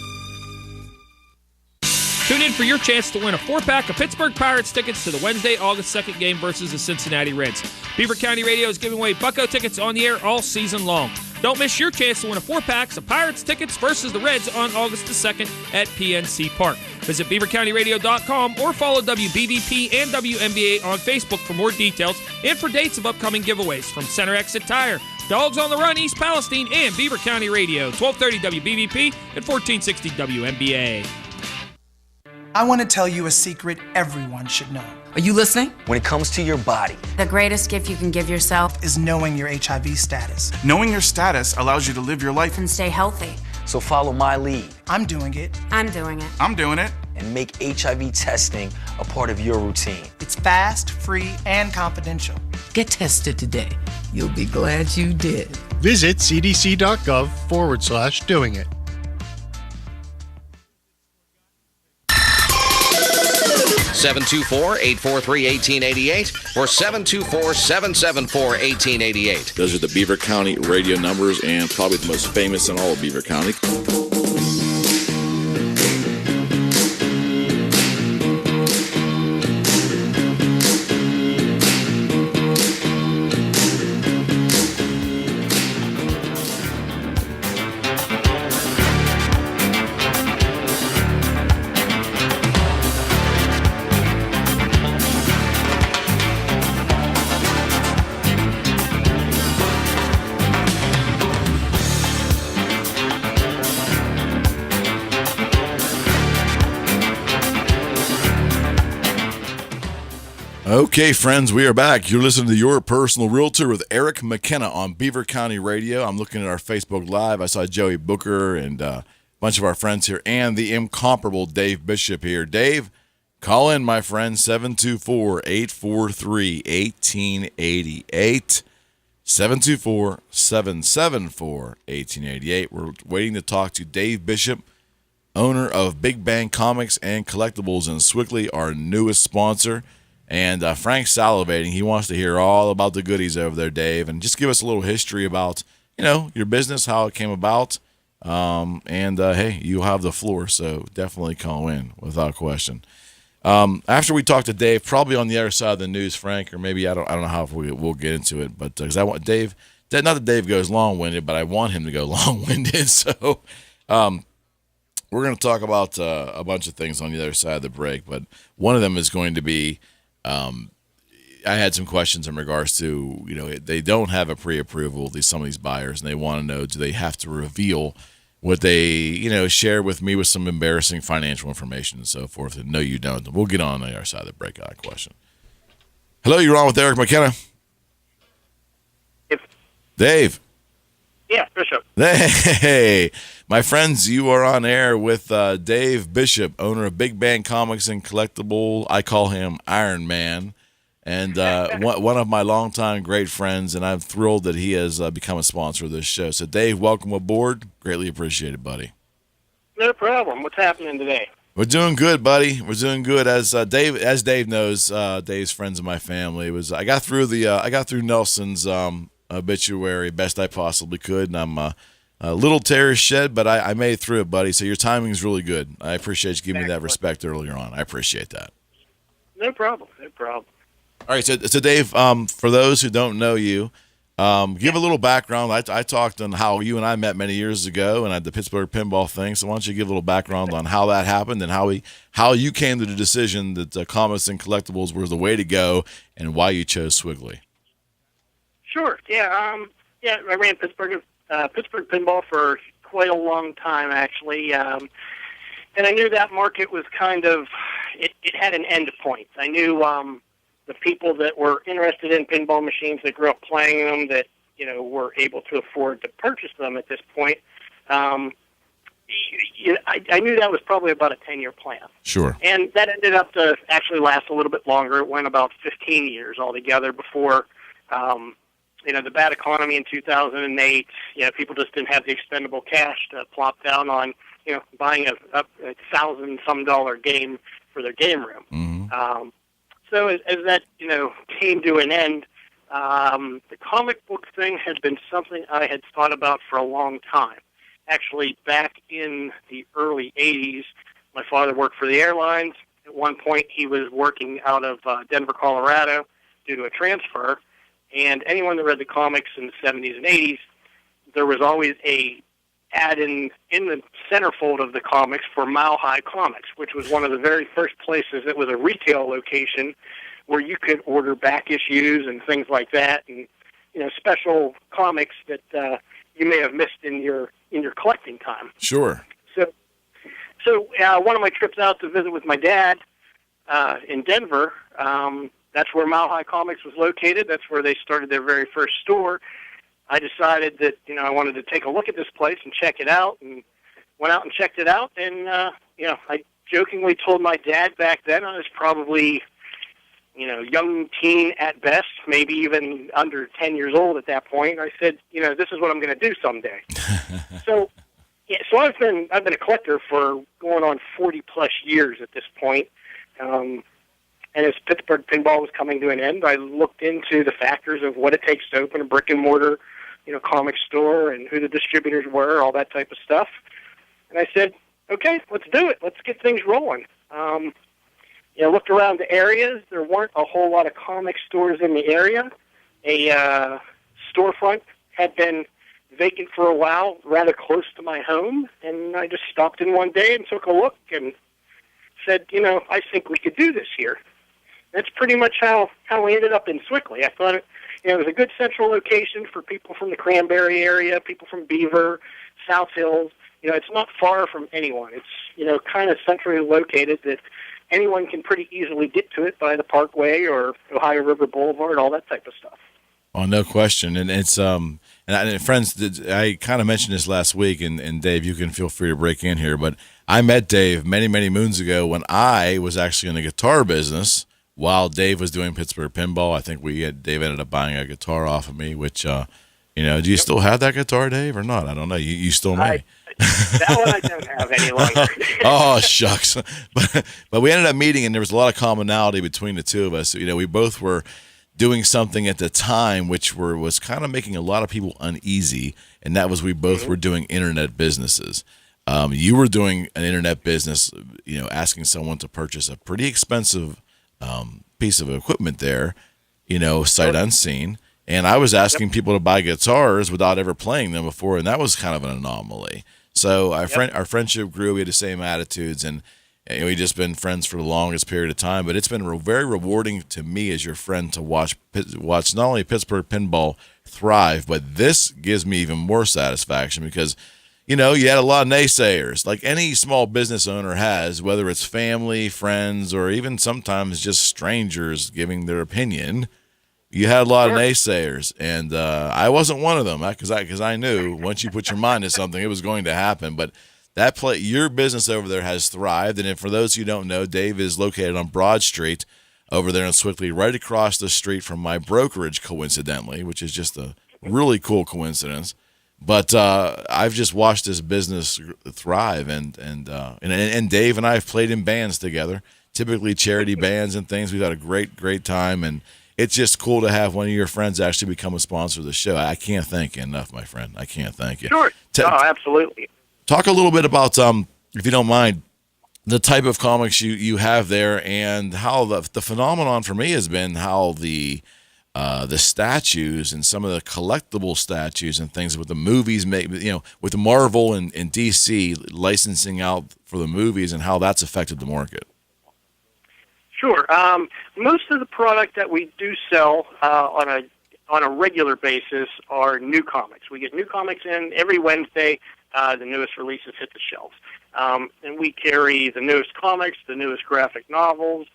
Tune in for your chance to win a 4-pack of Pittsburgh Pirates tickets to the Wednesday, August 2nd game versus the Cincinnati Reds. Beaver County Radio is giving away Bucco tickets on the air all season long. Don't miss your chance to win a 4-pack of Pirates tickets versus the Reds on August the 2nd at PNC Park. Visit beavercountyradio.com or follow WBVP and WMBA on Facebook for more details and for dates of upcoming giveaways from Center Exit Tire, Dogs on the Run, East Palestine, and Beaver County Radio, 1230 WBVP and 1460 WMBA. I want to tell you a secret everyone should know. Are you listening? When it comes to your body, the greatest gift you can give yourself is knowing your HIV status. Knowing your status allows you to live your life and stay healthy. So follow my lead. I'm doing it. I'm doing it. I'm doing it. And make HIV testing a part of your routine. It's fast, free, and confidential. Get tested today. You'll be glad you did. Visit cdc.gov/doing it. 724-843-1888 or 724-774-1888. Those are the Beaver County radio numbers and probably the most famous in all of Beaver County. Okay, friends, we are back. You're listening to Your Personal Realtor with Eric McKenna on Beaver County Radio. I'm looking at our Facebook Live. I saw Joey Booker and a bunch of our friends here and the incomparable Dave Bishop here. Dave, call in, my friend, 724-843-1888. 724-774-1888. We're waiting to talk to Dave Bishop, owner of Big Bang Comics and Collectibles in Swickley, our newest sponsor. And Frank's salivating. He wants to hear all about the goodies over there, Dave, and just give us a little history about, your business, how it came about. Hey, you have the floor, so definitely call in without question. After we talk to Dave, probably on the other side of the news, Frank, or maybe I don't know how we'll get into it, but because I want Dave, not that Dave goes long-winded, but I want him to go long-winded. So we're going to talk about a bunch of things on the other side of the break, but one of them is going to be. I had some questions in regards to, they don't have a pre-approval, some of these buyers, and they want to know, do they have to reveal what they, share with me with some embarrassing financial information and so forth? And no, you don't. We'll get on the other side of the break on that question. Hello, you're on with Eric McKenna. Dave. Yeah, Bishop. Hey, my friends, you are on air with Dave Bishop, owner of Big Bang Comics and Collectible. I call him Iron Man, and one of my longtime great friends, and I'm thrilled that he has become a sponsor of this show. So, Dave, welcome aboard. Greatly appreciated, buddy. No problem. What's happening today? We're doing good, buddy. We're doing good. As Dave knows, Dave's friends of my family. I got through Nelson's obituary best I possibly could, and I'm a little tear shed, but I made it through it, buddy. So your timing is really good. I appreciate you giving me that respect earlier on. I appreciate that. No problem. All right, so Dave, for those who don't know you, give a little background. I talked on how you and I met many years ago, and at the Pittsburgh pinball thing. So why don't you give a little background on how that happened and how you came to the decision that comics and collectibles was the way to go, and why you chose Swickley. Sure. Yeah. I ran Pittsburgh Pinball for quite a long time, actually. And I knew that market was kind of, it had an end point. I knew the people that were interested in pinball machines, that grew up playing them, that, were able to afford to purchase them at this point. I knew that was probably about a 10-year plan. Sure. And that ended up to actually last a little bit longer. It went about 15 years altogether before, the bad economy in 2008, people just didn't have the expendable cash to plop down on, buying a $1,000-some game for their game room. Mm-hmm. So as that, came to an end, the comic book thing had been something I had thought about for a long time. Actually, back in the early 80s, my father worked for the airlines. At one point, he was working out of Denver, Colorado, due to a transfer. And anyone that read the comics in the 70s and 80s, there was always a ad in the centerfold of the comics for Mile High Comics, which was one of the very first places. It was a retail location where you could order back issues and things like that, and special comics that you may have missed in your collecting time. Sure. So one of my trips out to visit with my dad in Denver, that's where Mile High Comics was located. That's where they started their very first store. I decided that I wanted to take a look at this place and check it out, and went out and checked it out. And I jokingly told my dad back then, I was probably young teen at best, maybe even under 10 years old at that point. I said, this is what I'm going to do someday. So I've been a collector for going on 40 plus years at this point. And as Pittsburgh Pinball was coming to an end, I looked into the factors of what it takes to open a brick and mortar, comic store, and who the distributors were, all that type of stuff. And I said, okay, let's do it. Let's get things rolling. Looked around the areas. There weren't a whole lot of comic stores in the area. A storefront had been vacant for a while, rather close to my home, and I just stopped in one day and took a look and said, I think we could do this here. That's pretty much how we ended up in Swickley. I thought it was a good central location for people from the Cranberry area, people from Beaver, South Hills. It's not far from anyone. It's, kind of centrally located that anyone can pretty easily get to it by the Parkway or Ohio River Boulevard, all that type of stuff. Oh, no question. And it's and friends, I kind of mentioned this last week, and Dave, you can feel free to break in here, but I met Dave many, many moons ago when I was actually in the guitar business while Dave was doing Pittsburgh Pinball. I think Dave ended up buying a guitar off of me, which, do you still have that guitar, Dave, or not? I don't know. You still may. That one I don't have any longer. Oh, shucks. But we ended up meeting, and there was a lot of commonality between the two of us. We both were doing something at the time which was kind of making a lot of people uneasy, and that was we both were doing internet businesses. You were doing an internet business, asking someone to purchase a pretty expensive piece of equipment there, sight unseen. And I was asking people to buy guitars without ever playing them before, and that was kind of an anomaly. So our friendship grew. We had the same attitudes, and we've just been friends for the longest period of time. But it's been very rewarding to me as your friend to watch not only Pittsburgh Pinball thrive, but this gives me even more satisfaction because, you had a lot of naysayers, like any small business owner has, whether it's family, friends, or even sometimes just strangers giving their opinion. You had a lot of naysayers, and I wasn't one of them because I knew once you put your mind to something, it was going to happen. But your business over there has thrived, and for those who don't know, Dave is located on Broad Street over there in Swickley, right across the street from my brokerage, coincidentally, which is just a really cool coincidence. But I've just watched this business thrive, and Dave and I have played in bands together, typically charity bands and things. We've had a great time, and it's just cool to have one of your friends actually become a sponsor of the show. I can't thank you enough, my friend. I can't thank you. Sure. Absolutely. Talk a little bit about, if you don't mind, the type of comics you have there, and how the phenomenon for me has been how the statues and some of the collectible statues and things with the movies, with the Marvel and DC licensing out for the movies, and how that's affected the market. Sure. Most of the product that we do sell on a regular basis are new comics. We get new comics in every Wednesday. the newest releases hit the shelves. And we carry the newest comics, the newest graphic novels,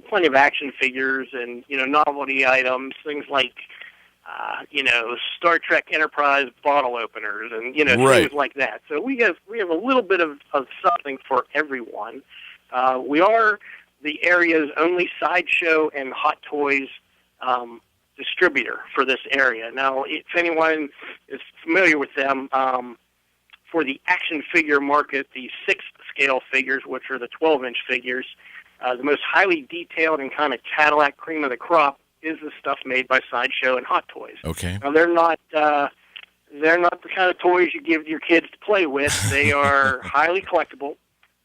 plenty of action figures, and novelty items, things like Star Trek Enterprise bottle openers, and things like that. So we have a little bit of something for everyone. We are the area's only Sideshow and Hot Toys distributor for this area. Now, if anyone is familiar with them, for the action figure market, the 6th scale figures, which are the 12-inch figures, the most highly detailed and kind of Cadillac cream of the crop is the stuff made by Sideshow and Hot Toys. Okay. Now, they're not the kind of toys you give your kids to play with. They are highly collectible.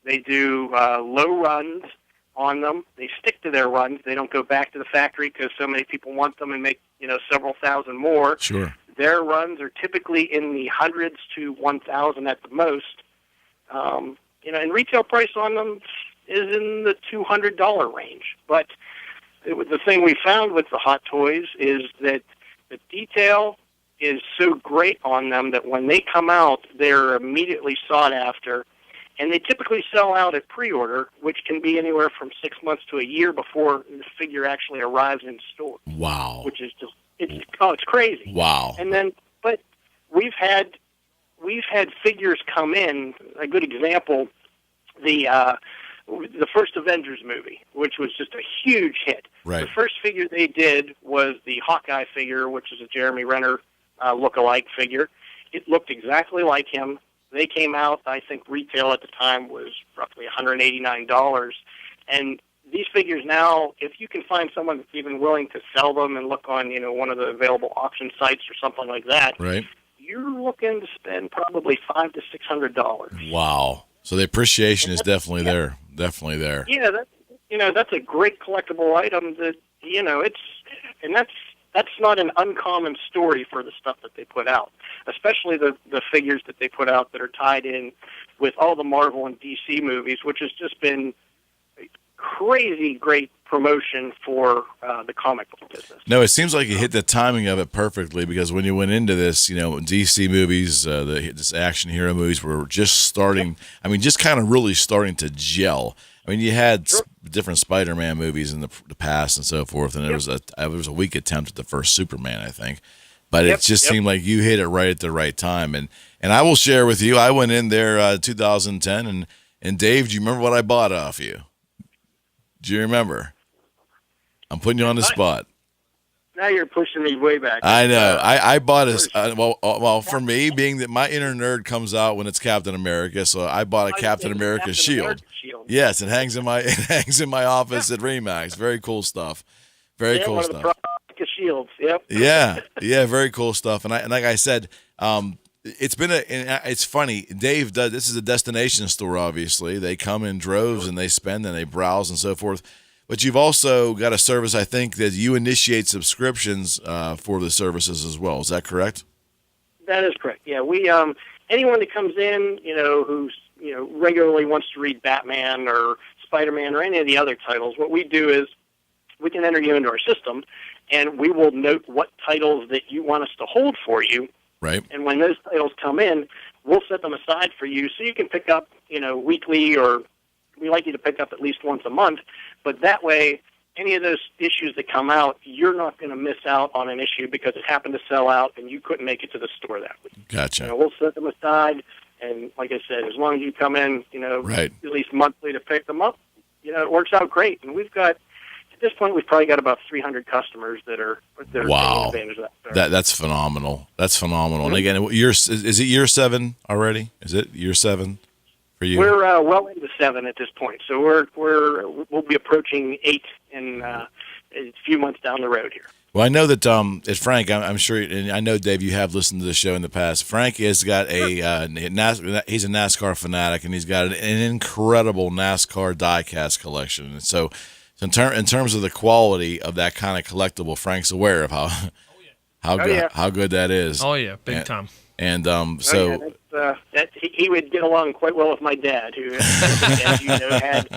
They do low runs on them. They stick to their runs. They don't go back to the factory because so many people want them and make several thousand more. Sure. Their runs are typically in the hundreds to 1,000 at the most. And retail price on them is in the $200 range. But the thing we found with the Hot Toys is that the detail is so great on them that when they come out, they're immediately sought after. And they typically sell out at pre-order, which can be anywhere from 6 months to a year before the figure actually arrives in store. Wow. Which is just, it's crazy. Wow. And then, but we've had figures come in. A good example, the first Avengers movie, which was just a huge hit. Right. The first figure they did was the Hawkeye figure, which is a Jeremy Renner look-alike figure. It looked exactly like him. They came out, I think retail at the time was roughly $189. And these figures now, if you can find someone that's even willing to sell them and look on, one of the available auction sites or something like that, right, you're looking to spend probably $500 to $600. Wow. So the appreciation is definitely there. Definitely there. Yeah, that's a great collectible item that, that's not an uncommon story for the stuff that they put out, especially the figures that they put out that are tied in with all the Marvel and DC movies, which has just been a crazy great promotion for the comic book business. No, it seems like you hit the timing of it perfectly, because when you went into this, DC movies, this action hero movies were just starting, just kind of really starting to gel. You had different Spider-Man movies in the past and so forth, and there was a weak attempt at the first Superman, I think. But it just seemed like you hit it right at the right time. And I will share with you, I went in there 2010, and Dave, do you remember what I bought off you? Do you remember? I'm putting you on the spot. Now you're pushing me way back. I know. I bought well, for me, being that my inner nerd comes out when it's Captain America, so I bought a Captain America shield. Yes, it hangs in my office at Remax. Very cool stuff. Very cool one stuff. Of the shields. Yep. Yeah, very cool stuff. And like I said, it's funny. Dave does. This is a destination store. Obviously, they come in droves and they spend and they browse and so forth. But you've also got a service, I think, that you initiate subscriptions for the services as well. Is that correct? That is correct. Yeah, we anyone that comes in, who's regularly wants to read Batman or Spider-Man or any of the other titles, what we do is we can enter you into our system, and we will note what titles that you want us to hold for you. Right. And when those titles come in, we'll set them aside for you so you can pick up, weekly, or we like you to pick up at least once a month. But that way, any of those issues that come out, you're not going to miss out on an issue because it happened to sell out and you couldn't make it to the store that week. Gotcha. We'll set them aside, and like I said, as long as you come in, right, at least monthly to pick them up, it works out great. And we've got, at this point, we've probably got about 300 customers that are taking advantage of that. That's phenomenal. That's phenomenal. Mm-hmm. And again, is it year 7 already? Is it year 7? For you? We're well into 7 at this point, so we'll be approaching 8 in a few months down the road here. Well, I know that Frank, I'm sure, and I know Dave, you have listened to the show in the past. Frank has got he's a NASCAR fanatic, and he's got an incredible NASCAR diecast collection. And so in terms of the quality of that kind of collectible, Frank's aware of how good that is. Oh yeah, big time. And he would get along quite well with my dad, who, as you know, had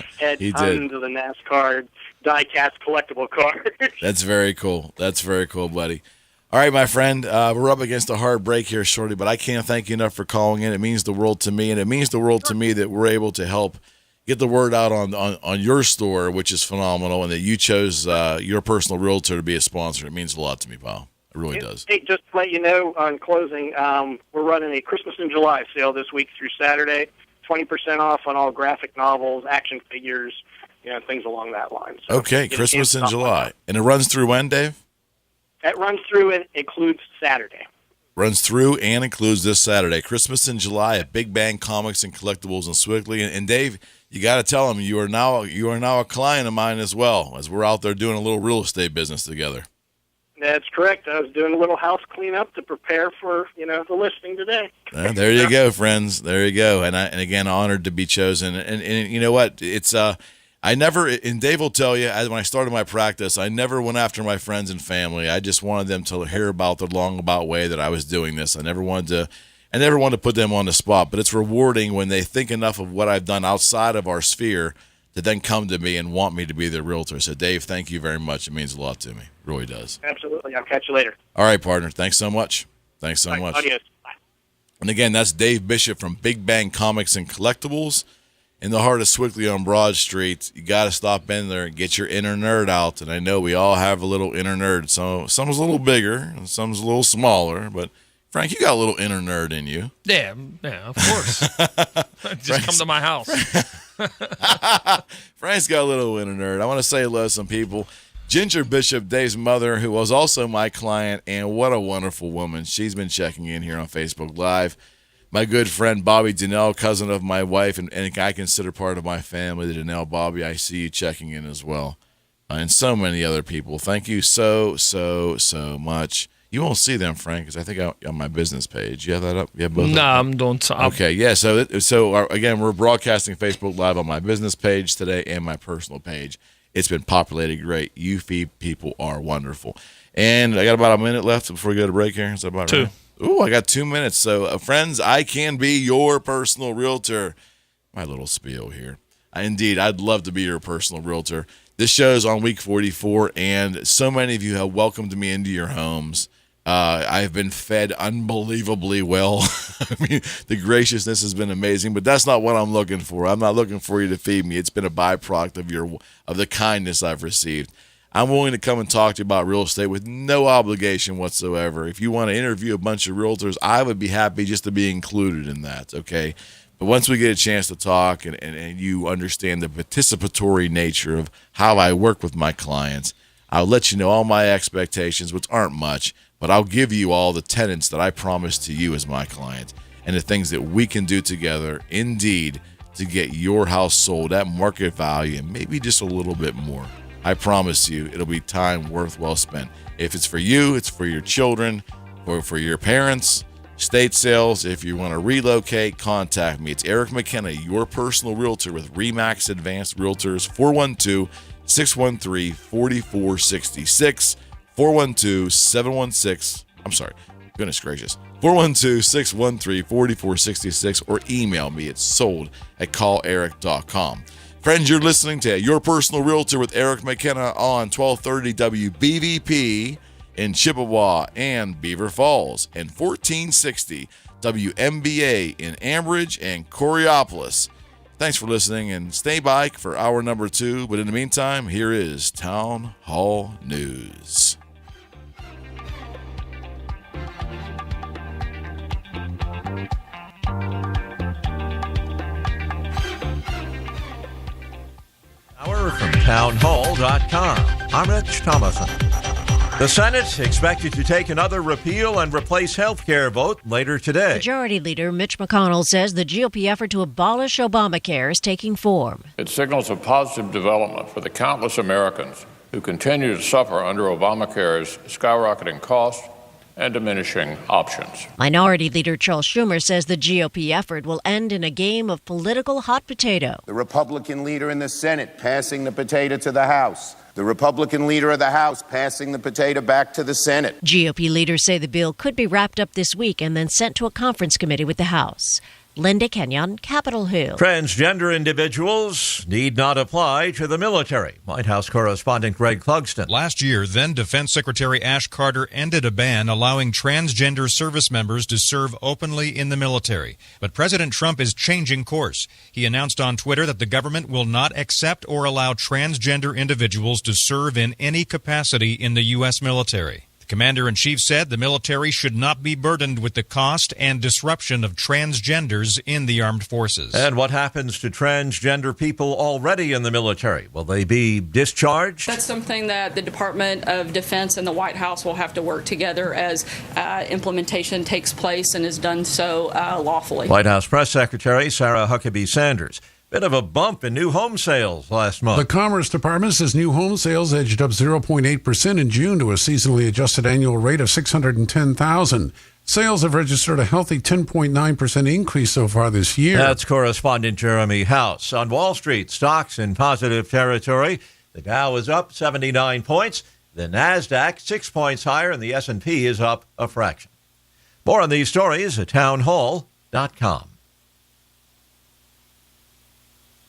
tons of the NASCAR die-cast collectible cars. That's very cool. That's very cool, buddy. All right, my friend, we're up against a hard break here shortly, but I can't thank you enough for calling in. It means the world to me, and it means the world to me that we're able to help get the word out on your store, which is phenomenal, and that you chose your personal realtor to be a sponsor. It means a lot to me, pal. It really does. Hey, just to let you know, on closing, we're running a Christmas in July sale this week through Saturday. 20% off on all graphic novels, action figures, things along that line. So okay, Christmas in July. And it runs through when, Dave? It runs through and includes Saturday. Runs through and includes this Saturday. Christmas in July at Big Bang Comics and Collectibles in Swickley. And Dave, you got to tell them you are now a client of mine as well, as we're out there doing a little real estate business together. That's correct. I was doing a little house cleanup to prepare for the listing today. There you go, friends. There you go. And again, honored to be chosen. And you know what? It's I never, and Dave will tell you, when I started my practice, I never went after my friends and family. I just wanted them to hear about the long about way that I was doing this. I never wanted to put them on the spot, but it's rewarding when they think enough of what I've done outside of our sphere to then come to me and want me to be their realtor. So Dave, thank you very much. It means a lot to me. It really does. Absolutely. I'll catch you later. All right, partner. Thanks so much. Thanks so much. Adios. Bye. And again, that's Dave Bishop from Big Bang Comics and Collectibles. In the heart of Swickley on Broad Street. You got to stop in there and get your inner nerd out. And I know we all have a little inner nerd. So some's a little bigger and some's a little smaller. But, Frank, you got a little inner nerd in you. Yeah, of course. Just come to my house. Frank's got a little inner nerd. I want to say hello to some people. Ginger Bishop, Dave's mother, who was also my client, and what a wonderful woman. She's been checking in here on Facebook Live. My good friend Bobby Donnell, cousin of my wife, and I consider part of my family, the Donnell Bobby. I see you checking in as well. And so many other people. Thank you so much. You won't see them, Frank, because I think on my business page. You have that up? You have both? No, I'm doing something. Okay, yeah. So again, we're broadcasting Facebook Live on my business page today and my personal page. It's been populated great. You people are wonderful. And I got about a minute left before we go to break here. Is that about Two. Right? Ooh, I got 2 minutes. So, friends, I can be your personal realtor. My little spiel here. Indeed, I'd love to be your personal realtor. This show's on week 44, and so many of you have welcomed me into your homes. I've been fed unbelievably well. I mean, the graciousness has been amazing, but that's not what I'm looking for. I'm not looking for you to feed me. It's been a byproduct of the kindness I've received. I'm willing to come and talk to you about real estate with no obligation whatsoever. If you want to interview a bunch of realtors, I would be happy just to be included in that, okay? But once we get a chance to talk and you understand the participatory nature of how I work with my clients, I'll let you know all my expectations, which aren't much, but I'll give you all the tenets that I promised to you as my client and the things that we can do together, indeed, to get your house sold at market value and maybe just a little bit more. I promise you, it'll be time well spent. If it's for you, it's for your children, or for your parents, estate sales. If you want to relocate, contact me. It's Eric McKenna, your personal realtor with RE/MAX Advanced Realtors, 412-613-4466, 412-716, I'm sorry, goodness gracious, 412-613-4466, or email me at sold@calleric.com. Friends, you're listening to Your Personal Realtor with Eric McKenna on 1230 WBVP in Chippewa and Beaver Falls, and 1460 WMBA in Ambridge and Coriopolis. Thanks for listening, and stay by for hour number 2. But in the meantime, here is Town Hall News. From townhall.com. I'm Rich Thomason. The Senate expected to take another repeal and replace health care vote later today. Majority Leader Mitch McConnell says the GOP effort to abolish Obamacare is taking form. It signals a positive development for the countless Americans who continue to suffer under Obamacare's skyrocketing costs and diminishing options. Minority Leader Charles Schumer says the GOP effort will end in a game of political hot potato. The Republican leader in the Senate passing the potato to the House. The Republican leader of the House passing the potato back to the Senate. GOP leaders say the bill could be wrapped up this week and then sent to a conference committee with the House. Linda Kenyon, Capitol Hill. Transgender individuals need not apply to the military. White House correspondent Greg Clugston. Last year, then Defense Secretary Ash Carter ended a ban allowing transgender service members to serve openly in the military. But President Trump is changing course. He announced on Twitter that the government will not accept or allow transgender individuals to serve in any capacity in the U.S. military. Commander-in-Chief said the military should not be burdened with the cost and disruption of transgenders in the armed forces. And what happens to transgender people already in the military? Will they be discharged? That's something that the Department of Defense and the White House will have to work together as implementation takes place and is done so lawfully. White House Press Secretary Sarah Huckabee Sanders. Bit of a bump in new home sales last month. The Commerce Department says new home sales edged up 0.8% in June to a seasonally adjusted annual rate of 610,000. Sales have registered a healthy 10.9% increase so far this year. That's correspondent Jeremy House. On Wall Street, stocks in positive territory. The Dow is up 79 points. The NASDAQ 6 points higher, and the S&P is up a fraction. More on these stories at townhall.com.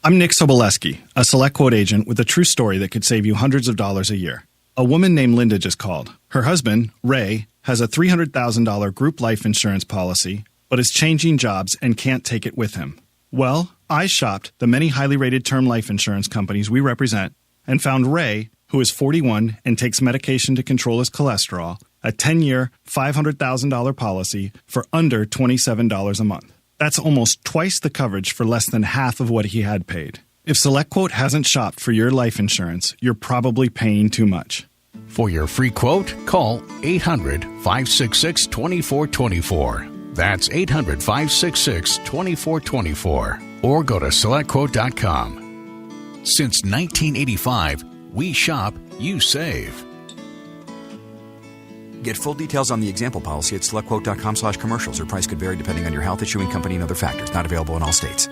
I'm Nick Soboleski, a Select Quote agent with a true story that could save you hundreds of dollars a year. A woman named Linda just called. Her husband, Ray, has a $300,000 group life insurance policy, but is changing jobs and can't take it with him. Well, I shopped the many highly rated term life insurance companies we represent and found Ray, who is 41 and takes medication to control his cholesterol, a 10-year, $500,000 policy for under $27 a month. That's almost twice the coverage for less than half of what he had paid. If SelectQuote hasn't shopped for your life insurance, you're probably paying too much. For your free quote, call 800-566-2424. That's 800-566-2424. Or go to SelectQuote.com. Since 1985, we shop, you save. Get full details on the example policy at SelectQuote.com/commercials. Or price could vary depending on your health, issuing company, and other factors. Not available in all states.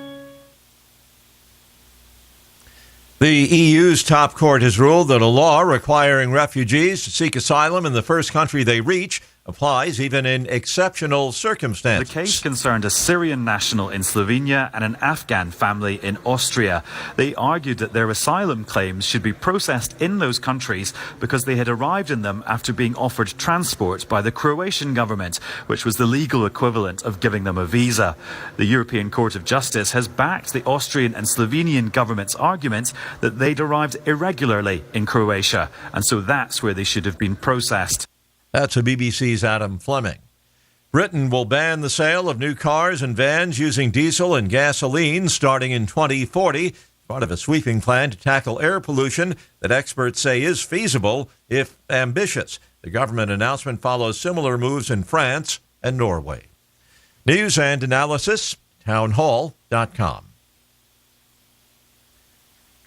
The EU's top court has ruled that a law requiring refugees to seek asylum in the first country they reach applies even in exceptional circumstances. The case concerned a Syrian national in Slovenia and an Afghan family in Austria. They argued that their asylum claims should be processed in those countries because they had arrived in them after being offered transport by the Croatian government, which was the legal equivalent of giving them a visa. The European Court of Justice has backed the Austrian and Slovenian government's argument that they'd arrived irregularly in Croatia, and so that's where they should have been processed. That's a BBC's Adam Fleming. Britain will ban the sale of new cars and vans using diesel and gasoline starting in 2040, part of a sweeping plan to tackle air pollution that experts say is feasible if ambitious. The government announcement follows similar moves in France and Norway. News and analysis, townhall.com.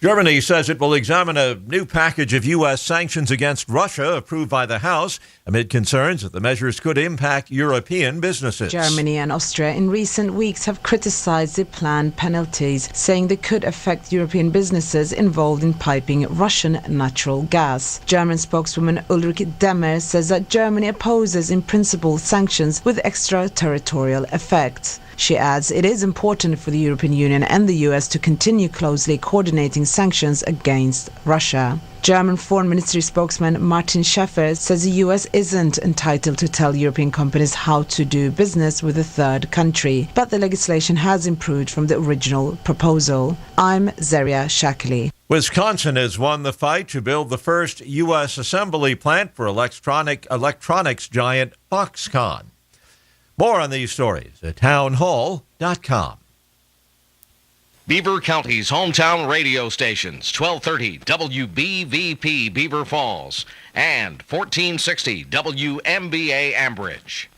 Germany says it will examine a new package of U.S. sanctions against Russia approved by the House amid concerns that the measures could impact European businesses. Germany and Austria in recent weeks have criticized the planned penalties, saying they could affect European businesses involved in piping Russian natural gas. German spokeswoman Ulrike Demmer says that Germany opposes in principle sanctions with extraterritorial effect. She adds it is important for the European Union and the US to continue closely coordinating sanctions against Russia. German Foreign Ministry spokesman Martin Schäfer says the US isn't entitled to tell European companies how to do business with a third country, but the legislation has improved from the original proposal. I'm Zeria Shakely. Wisconsin has won the fight to build the first U.S. assembly plant for electronics giant Foxconn. More on these stories at townhall.com. Beaver County's hometown radio stations, 1230 WBVP Beaver Falls and 1460 WMBA Ambridge.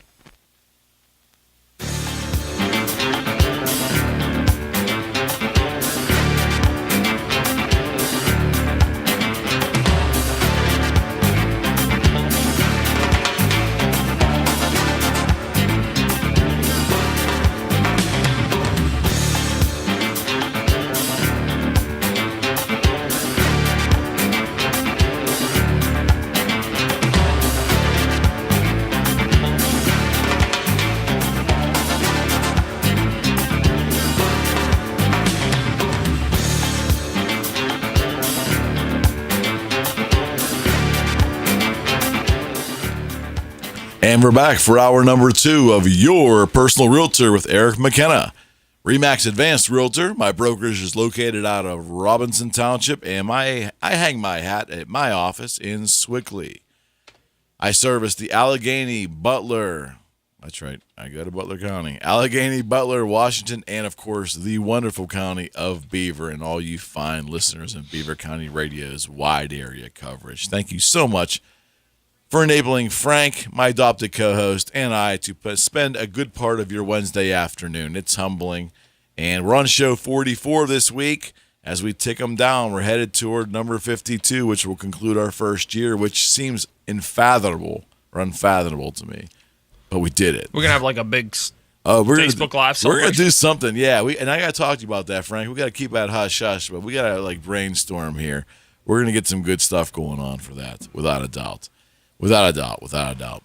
And we're back for hour number 2 of Your Personal Realtor with Eric McKenna. RE/MAX Advanced Realtor. My brokerage is located out of Robinson Township, and I hang my hat at my office in Swickley. I service the Allegheny, Butler. That's right, I go to Butler County. Allegheny, Butler, Washington, and, of course, the wonderful county of Beaver, and all you fine listeners in Beaver County Radio's wide area coverage. Thank you so much for enabling Frank, my adopted co-host, and I to spend a good part of your Wednesday afternoon. It's humbling. And we're on show 44 this week. As we tick them down, we're headed toward number 52, which will conclude our first year, which seems unfathomable to me. But we did it. We're going to have like a big Facebook Live celebration. We're going to do something, yeah. And I got to talk to you about that, Frank. We got to keep that hush-hush, but we got to brainstorm here. We're going to get some good stuff going on for that, without a doubt. Without a doubt.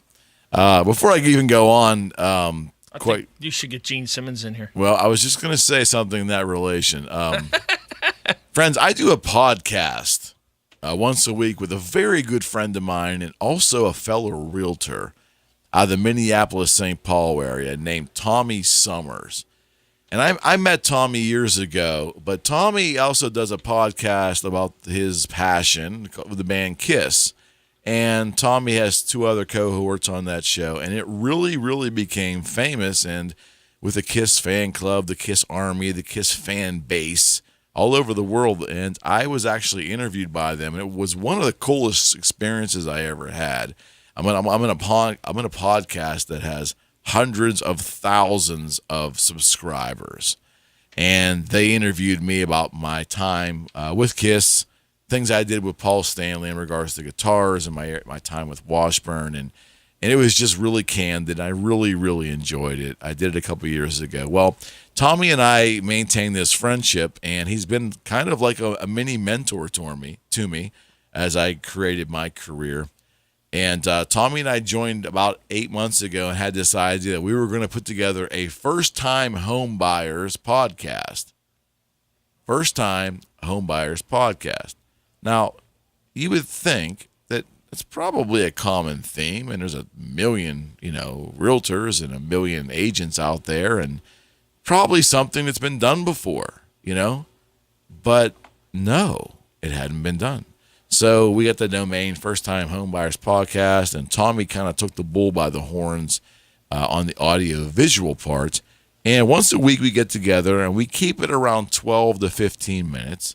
Before I even go on, I think you should get Gene Simmons in here. Well, I was just going to say something in that relation. Friends, I do a podcast once a week with a very good friend of mine and also a fellow realtor out of the Minneapolis-St. Paul area named Tommy Summers. And I met Tommy years ago, but Tommy also does a podcast about his passion with the band Kiss. And Tommy has 2 other cohorts on that show, and it really, really became famous. And with the Kiss fan club, the Kiss Army, the Kiss fan base all over the world. And I was actually interviewed by them, and it was one of the coolest experiences I ever had. I'm in a podcast that has hundreds of thousands of subscribers, and they interviewed me about my time with Kiss. Things I did with Paul Stanley in regards to guitars and my time with Washburn, and it was just really candid. I really, really enjoyed it. I did it a couple of years ago. Well, Tommy and I maintained this friendship, and he's been kind of like a mini mentor to me as I created my career. And Tommy and I joined about 8 months ago and had this idea that we were going to put together a first-time home buyers podcast. First-time home buyers podcast. Now, you would think that it's probably a common theme, and there's a million, realtors and a million agents out there, and probably something that's been done before, But no, it hadn't been done. So we got the domain First Time Home Buyers Podcast, and Tommy kind of took the bull by the horns on the audio-visual part. And once a week we get together, and we keep it around 12 to 15 minutes.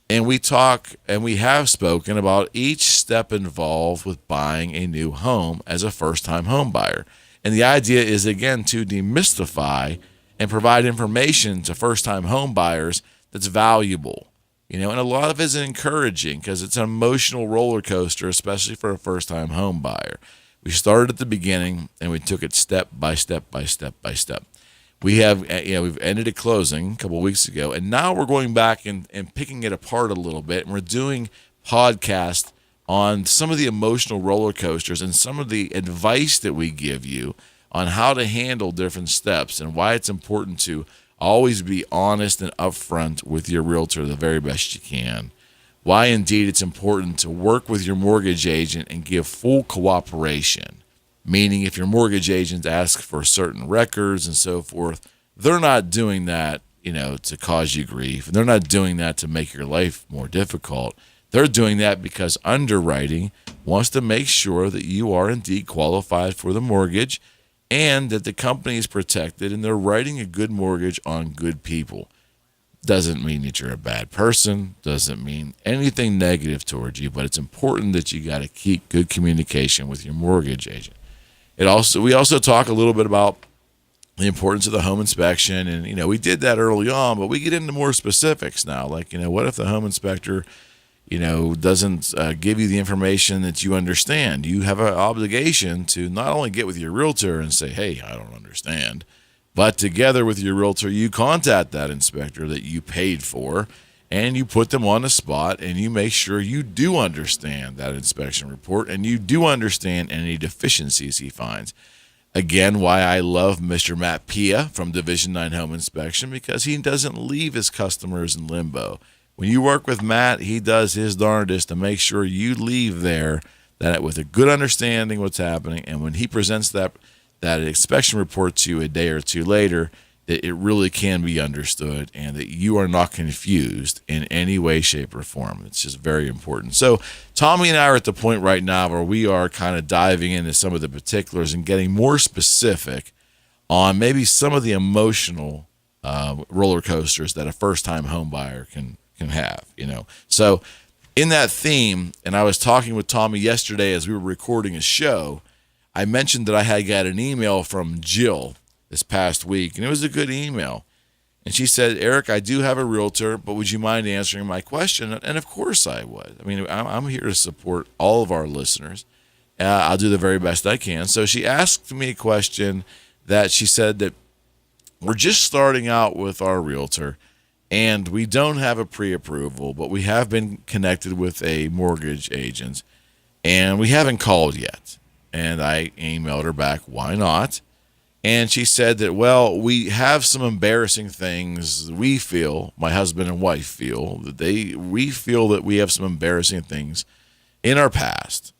And we talk, and we have spoken about each step involved with buying a new home as a first-time home buyer. And the idea is, again, to demystify and provide information to first-time home buyers that's valuable. And a lot of it is encouraging because it's an emotional roller coaster, especially for a first-time home buyer. We started at the beginning, and we took it step by step by step by step. We have, we've ended at closing a couple of weeks ago, and now we're going back and picking it apart a little bit, and we're doing podcasts on some of the emotional roller coasters and some of the advice that we give you on how to handle different steps and why it's important to always be honest and upfront with your realtor the very best you can. Why, indeed, it's important to work with your mortgage agent and give full cooperation. Meaning if your mortgage agent asks for certain records and so forth, they're not doing that, to cause you grief. And they're not doing that to make your life more difficult. They're doing that because underwriting wants to make sure that you are indeed qualified for the mortgage and that the company is protected and they're writing a good mortgage on good people. Doesn't mean that you're a bad person, doesn't mean anything negative towards you, but it's important that you got to keep good communication with your mortgage agent. We also talk a little bit about the importance of the home inspection, and we did that early on, but we get into more specifics now. Like, what if the home inspector, doesn't give you the information that you understand? You have an obligation to not only get with your realtor and say, "Hey, I don't understand," but together with your realtor, you contact that inspector that you paid for, and you put them on the spot, and you make sure you do understand that inspection report, and you do understand any deficiencies he finds. Again, why I love Mr. Matt Pia from Division 9 Home Inspection, because he doesn't leave his customers in limbo. When you work with Matt, he does his darndest to make sure you leave there that with a good understanding what's happening, and when he presents that inspection report to you a day or two later, that it really can be understood and that you are not confused in any way, shape, or form. It's just very important. So Tommy and I are at the point right now where we are kind of diving into some of the particulars and getting more specific on maybe some of the emotional roller coasters that a first-time home buyer can have, So in that theme, and I was talking with Tommy yesterday as we were recording a show, I mentioned that I had got an email from Jill this past week, and it was a good email. And she said, Eric, I do have a realtor, but would you mind answering my question? And of course I would. I mean, I'm here to support all of our listeners. I'll do the very best I can. So she asked me a question that she said that we're just starting out with our realtor, and we don't have a pre-approval, but we have been connected with a mortgage agent, and we haven't called yet. And I emailed her back, why not? And she said that, well, we have some embarrassing things we feel, my husband and wife feel, that we feel that we have some embarrassing things in our past.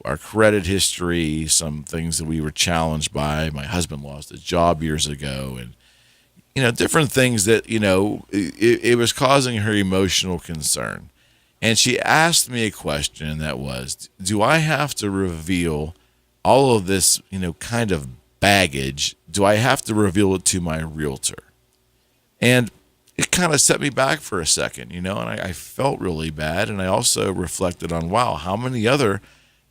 Our credit history, some things that we were challenged by. My husband lost his job years ago, and different things that, it was causing her emotional concern. And she asked me a question that was, do I have to reveal all of this, kind of baggage? Do I have to reveal it to my realtor? And it kind of set me back for a second, and I felt really bad. And I also reflected on, wow, how many other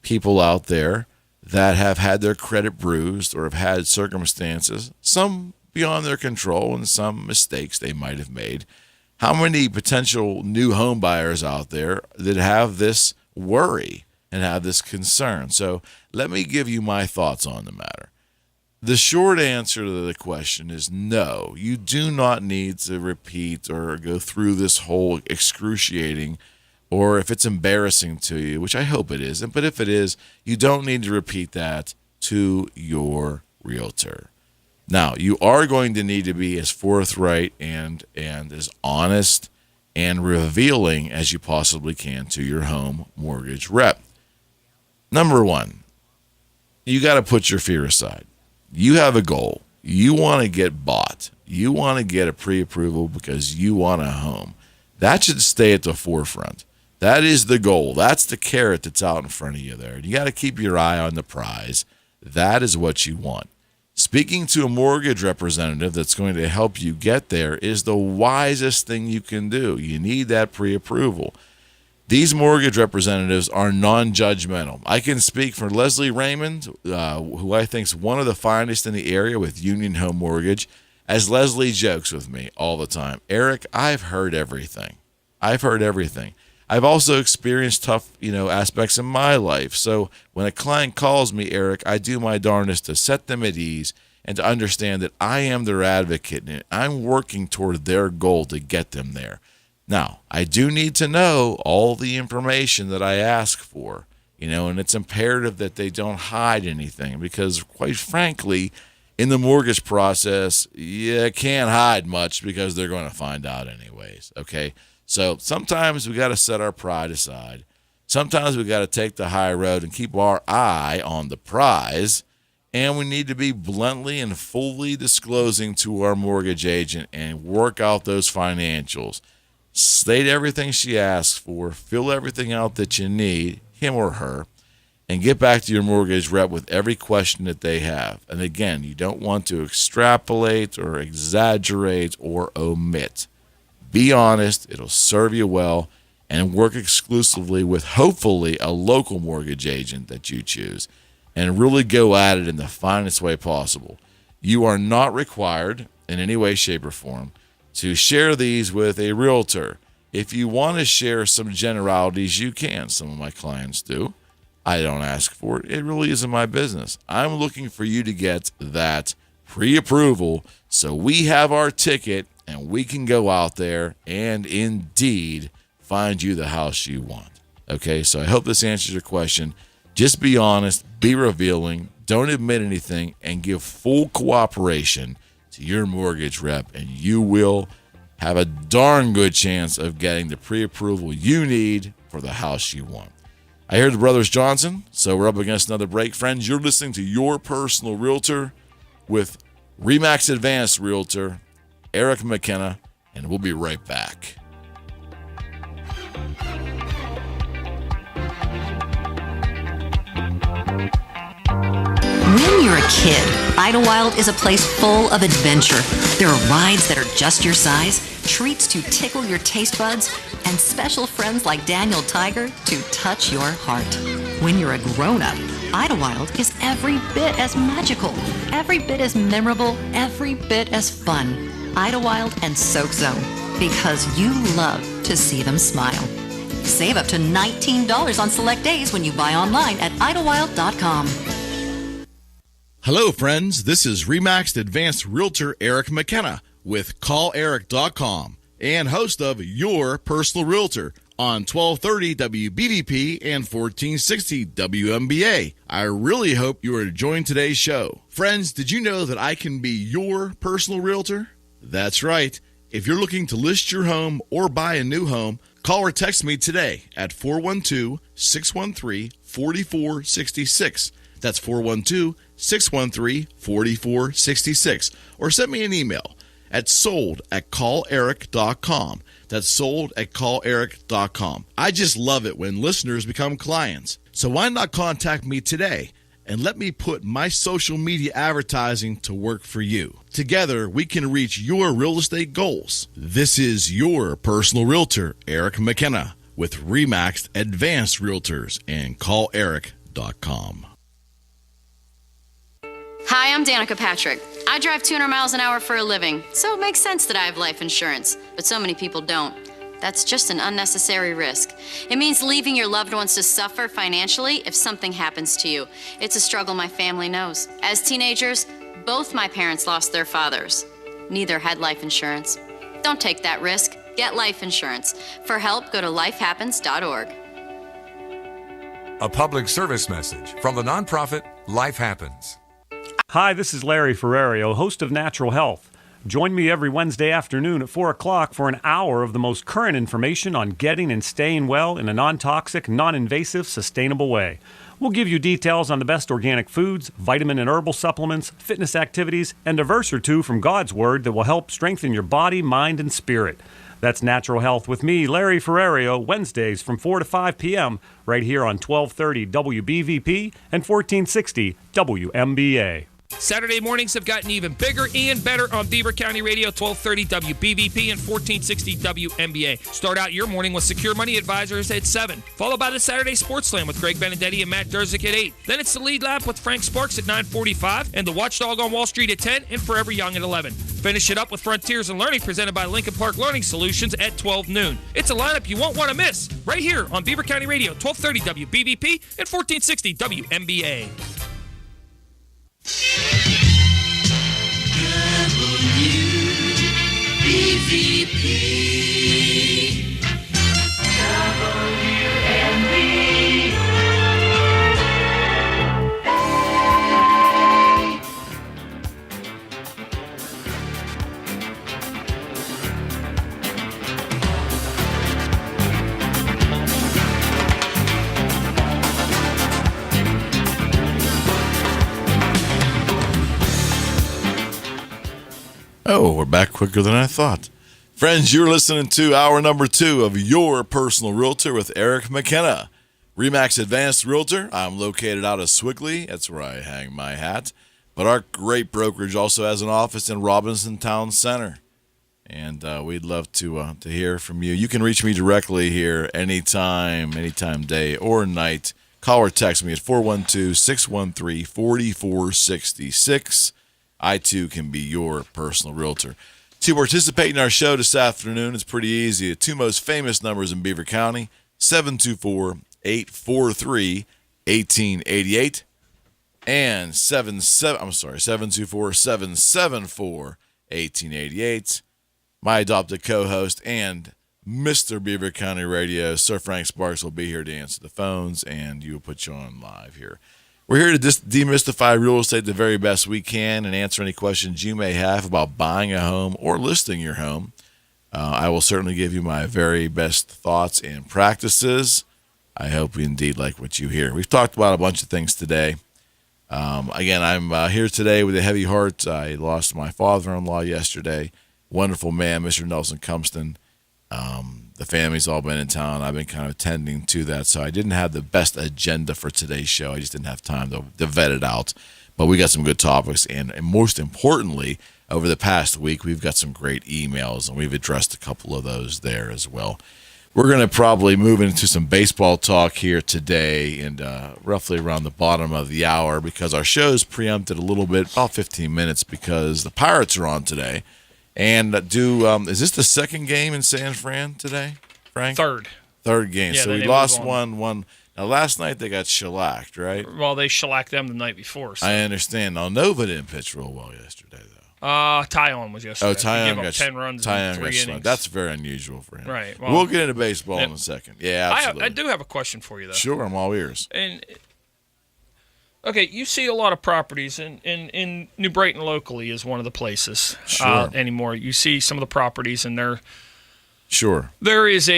people out there that have had their credit bruised or have had circumstances, some beyond their control and some mistakes they might have made. How many potential new home buyers out there that have this worry and have this concern? So let me give you my thoughts on the matter. The short answer to the question is no. You do not need to repeat or go through this whole excruciating, or if it's embarrassing to you, which I hope it isn't, but if it is, you don't need to repeat that to your realtor. Now, you are going to need to be as forthright and as honest and revealing as you possibly can to your home mortgage rep. Number one, you got to put your fear aside. You have a goal. You want to get bought. You want to get a pre-approval because you want a home. That should stay at the forefront. That is the goal. That's the carrot that's out in front of you there. You got to keep your eye on the prize. That is what you want. Speaking to a mortgage representative that's going to help you get there is the wisest thing you can do. You need that pre-approval. These mortgage representatives are non-judgmental. I can speak for Leslie Raymond, who I think is one of the finest in the area with Union Home Mortgage, as Leslie jokes with me all the time. Eric, I've heard everything. I've also experienced tough, aspects in my life. So when a client calls me, Eric, I do my darndest to set them at ease and to understand that I am their advocate and I'm working toward their goal to get them there. Now, I do need to know all the information that I ask for, and it's imperative that they don't hide anything because, quite frankly, in the mortgage process, you can't hide much because they're going to find out anyways, okay? So sometimes we got to set our pride aside. Sometimes we got to take the high road and keep our eye on the prize, and we need to be bluntly and fully disclosing to our mortgage agent and work out those financials. State everything she asks for, fill everything out that you need, him or her, and get back to your mortgage rep with every question that they have. And again, you don't want to extrapolate or exaggerate or omit. Be honest, it'll serve you well, and work exclusively with hopefully a local mortgage agent that you choose, and really go at it in the finest way possible. You are not required in any way, shape, or form to share these with a realtor. If you want to share some generalities, you can. Some of my clients do. I don't ask for it. It really isn't my business. I'm looking for you to get that pre-approval so we have our ticket and we can go out there and indeed find you the house you want. Okay, so I hope this answers your question. Just be honest, be revealing, don't admit anything, and give full cooperation to your mortgage rep, and you will have a darn good chance of getting the pre-approval you need for the house you want. I hear the Brothers Johnson, so we're up against another break. Friends, you're listening to Your Personal Realtor with RE/MAX Advanced Realtor, Eric McKenna, and we'll be right back. When you're a kid, Idlewild is a place full of adventure. There are rides that are just your size, treats to tickle your taste buds, and special friends like Daniel Tiger to touch your heart. When you're a grown-up, Idlewild is every bit as magical, every bit as memorable, every bit as fun. Idlewild and Soak Zone, because you love to see them smile. Save up to $19 on select days when you buy online at idlewild.com. Hello, friends. This is RE/MAX Advanced Realtor Eric McKenna with CallEric.com and host of Your Personal Realtor on 1230 WBVP and 1460 WMBA. I really hope you are enjoying today's show. Friends, did you know that I can be your personal realtor? That's right. If you're looking to list your home or buy a new home, call or text me today at 412-613-4466. That's 412-613-4466. Or send me an email at sold@calleric.com. That's sold@calleric.com. I just love it when listeners become clients. So why not contact me today and let me put my social media advertising to work for you. Together, we can reach your real estate goals. This is your personal realtor, Eric McKenna, with RE/MAX Advanced Realtors and CallEric.com. Hi, I'm Danica Patrick. I drive 200 miles an hour for a living, so it makes sense that I have life insurance, but so many people don't. That's just an unnecessary risk. It means leaving your loved ones to suffer financially if something happens to you. It's a struggle my family knows. As teenagers, both my parents lost their fathers. Neither had life insurance. Don't take that risk. Get life insurance. For help, go to lifehappens.org. A public service message from the nonprofit Life Happens. Hi, this is Larry Ferrario, host of Natural Health. Join me every Wednesday afternoon at 4 o'clock for an hour of the most current information on getting and staying well in a non-toxic, non-invasive, sustainable way. We'll give you details on the best organic foods, vitamin and herbal supplements, fitness activities, and a verse or two from God's Word that will help strengthen your body, mind, and spirit. That's Natural Health with me, Larry Ferrario, Wednesdays from 4 to 5 p.m. right here on 1230 WBVP and 1460 WMBA. Saturday mornings have gotten even bigger and better on Beaver County Radio, 1230 WBVP and 1460 WMBA. Start out your morning with Secure Money Advisors at 7, followed by the Saturday Sports Slam with Greg Benedetti and Matt Durzik at 8. Then it's the Lead Lap with Frank Sparks at 9:45 and the Watchdog on Wall Street at 10 and Forever Young at 11. Finish it up with Frontiers and Learning presented by Lincoln Park Learning Solutions at 12 noon. It's a lineup you won't want to miss right here on Beaver County Radio, 1230 WBVP and 1460 WMBA. WBVP WMBA. Oh, we're back quicker than I thought. Friends, you're listening to hour number 2 of Your Personal Realtor with Eric McKenna. RE/MAX Advanced Realtor. I'm located out of Sewickley. That's where I hang my hat. But our great brokerage also has an office in Robinson Town Center. And we'd love to hear from you. You can reach me directly here anytime day or night. Call or text me at 412-613-4466. I, too, can be your personal realtor. To participate in our show this afternoon, it's pretty easy. The two most famous numbers in Beaver County, 724-843-1888 and 724-774-1888. My adopted co-host and Mr. Beaver County Radio, Sir Frank Sparks, will be here to answer the phones, and you will put you on live here. We're here to demystify real estate the very best we can and answer any questions you may have about buying a home or listing your home. I will certainly give you my very best thoughts and practices. I hope you indeed like what you hear. We've talked about a bunch of things today. Again, I'm here today with a heavy heart. I lost my father-in-law yesterday. Wonderful man, Mr. Nelson Cumston. The family's all been in town. I've been kind of attending to that, so I didn't have the best agenda for today's show. I just didn't have time to vet it out. But we got some good topics, and most importantly, over the past week, we've got some great emails, and we've addressed a couple of those there as well. We're going to probably move into some baseball talk here today and roughly around the bottom of the hour because our show's preempted a little bit, about 15 minutes, because the Pirates are on today. And is this the second game in San Fran today, Frank? Third game. Yeah, so we lost one. Now, last night they got shellacked, right? Well, they shellacked them the night before. So. I understand. Now, Nova didn't pitch real well yesterday, though. Tyon was yesterday. Oh, Tyon got 10 runs in 3 innings. That's very unusual for him. Right. Well, we'll get into baseball in a second. Yeah, absolutely. I do have a question for you, though. Sure, I'm all ears. And okay, you see a lot of properties in New Brighton locally is one of the places anymore. You see some of the properties, and there is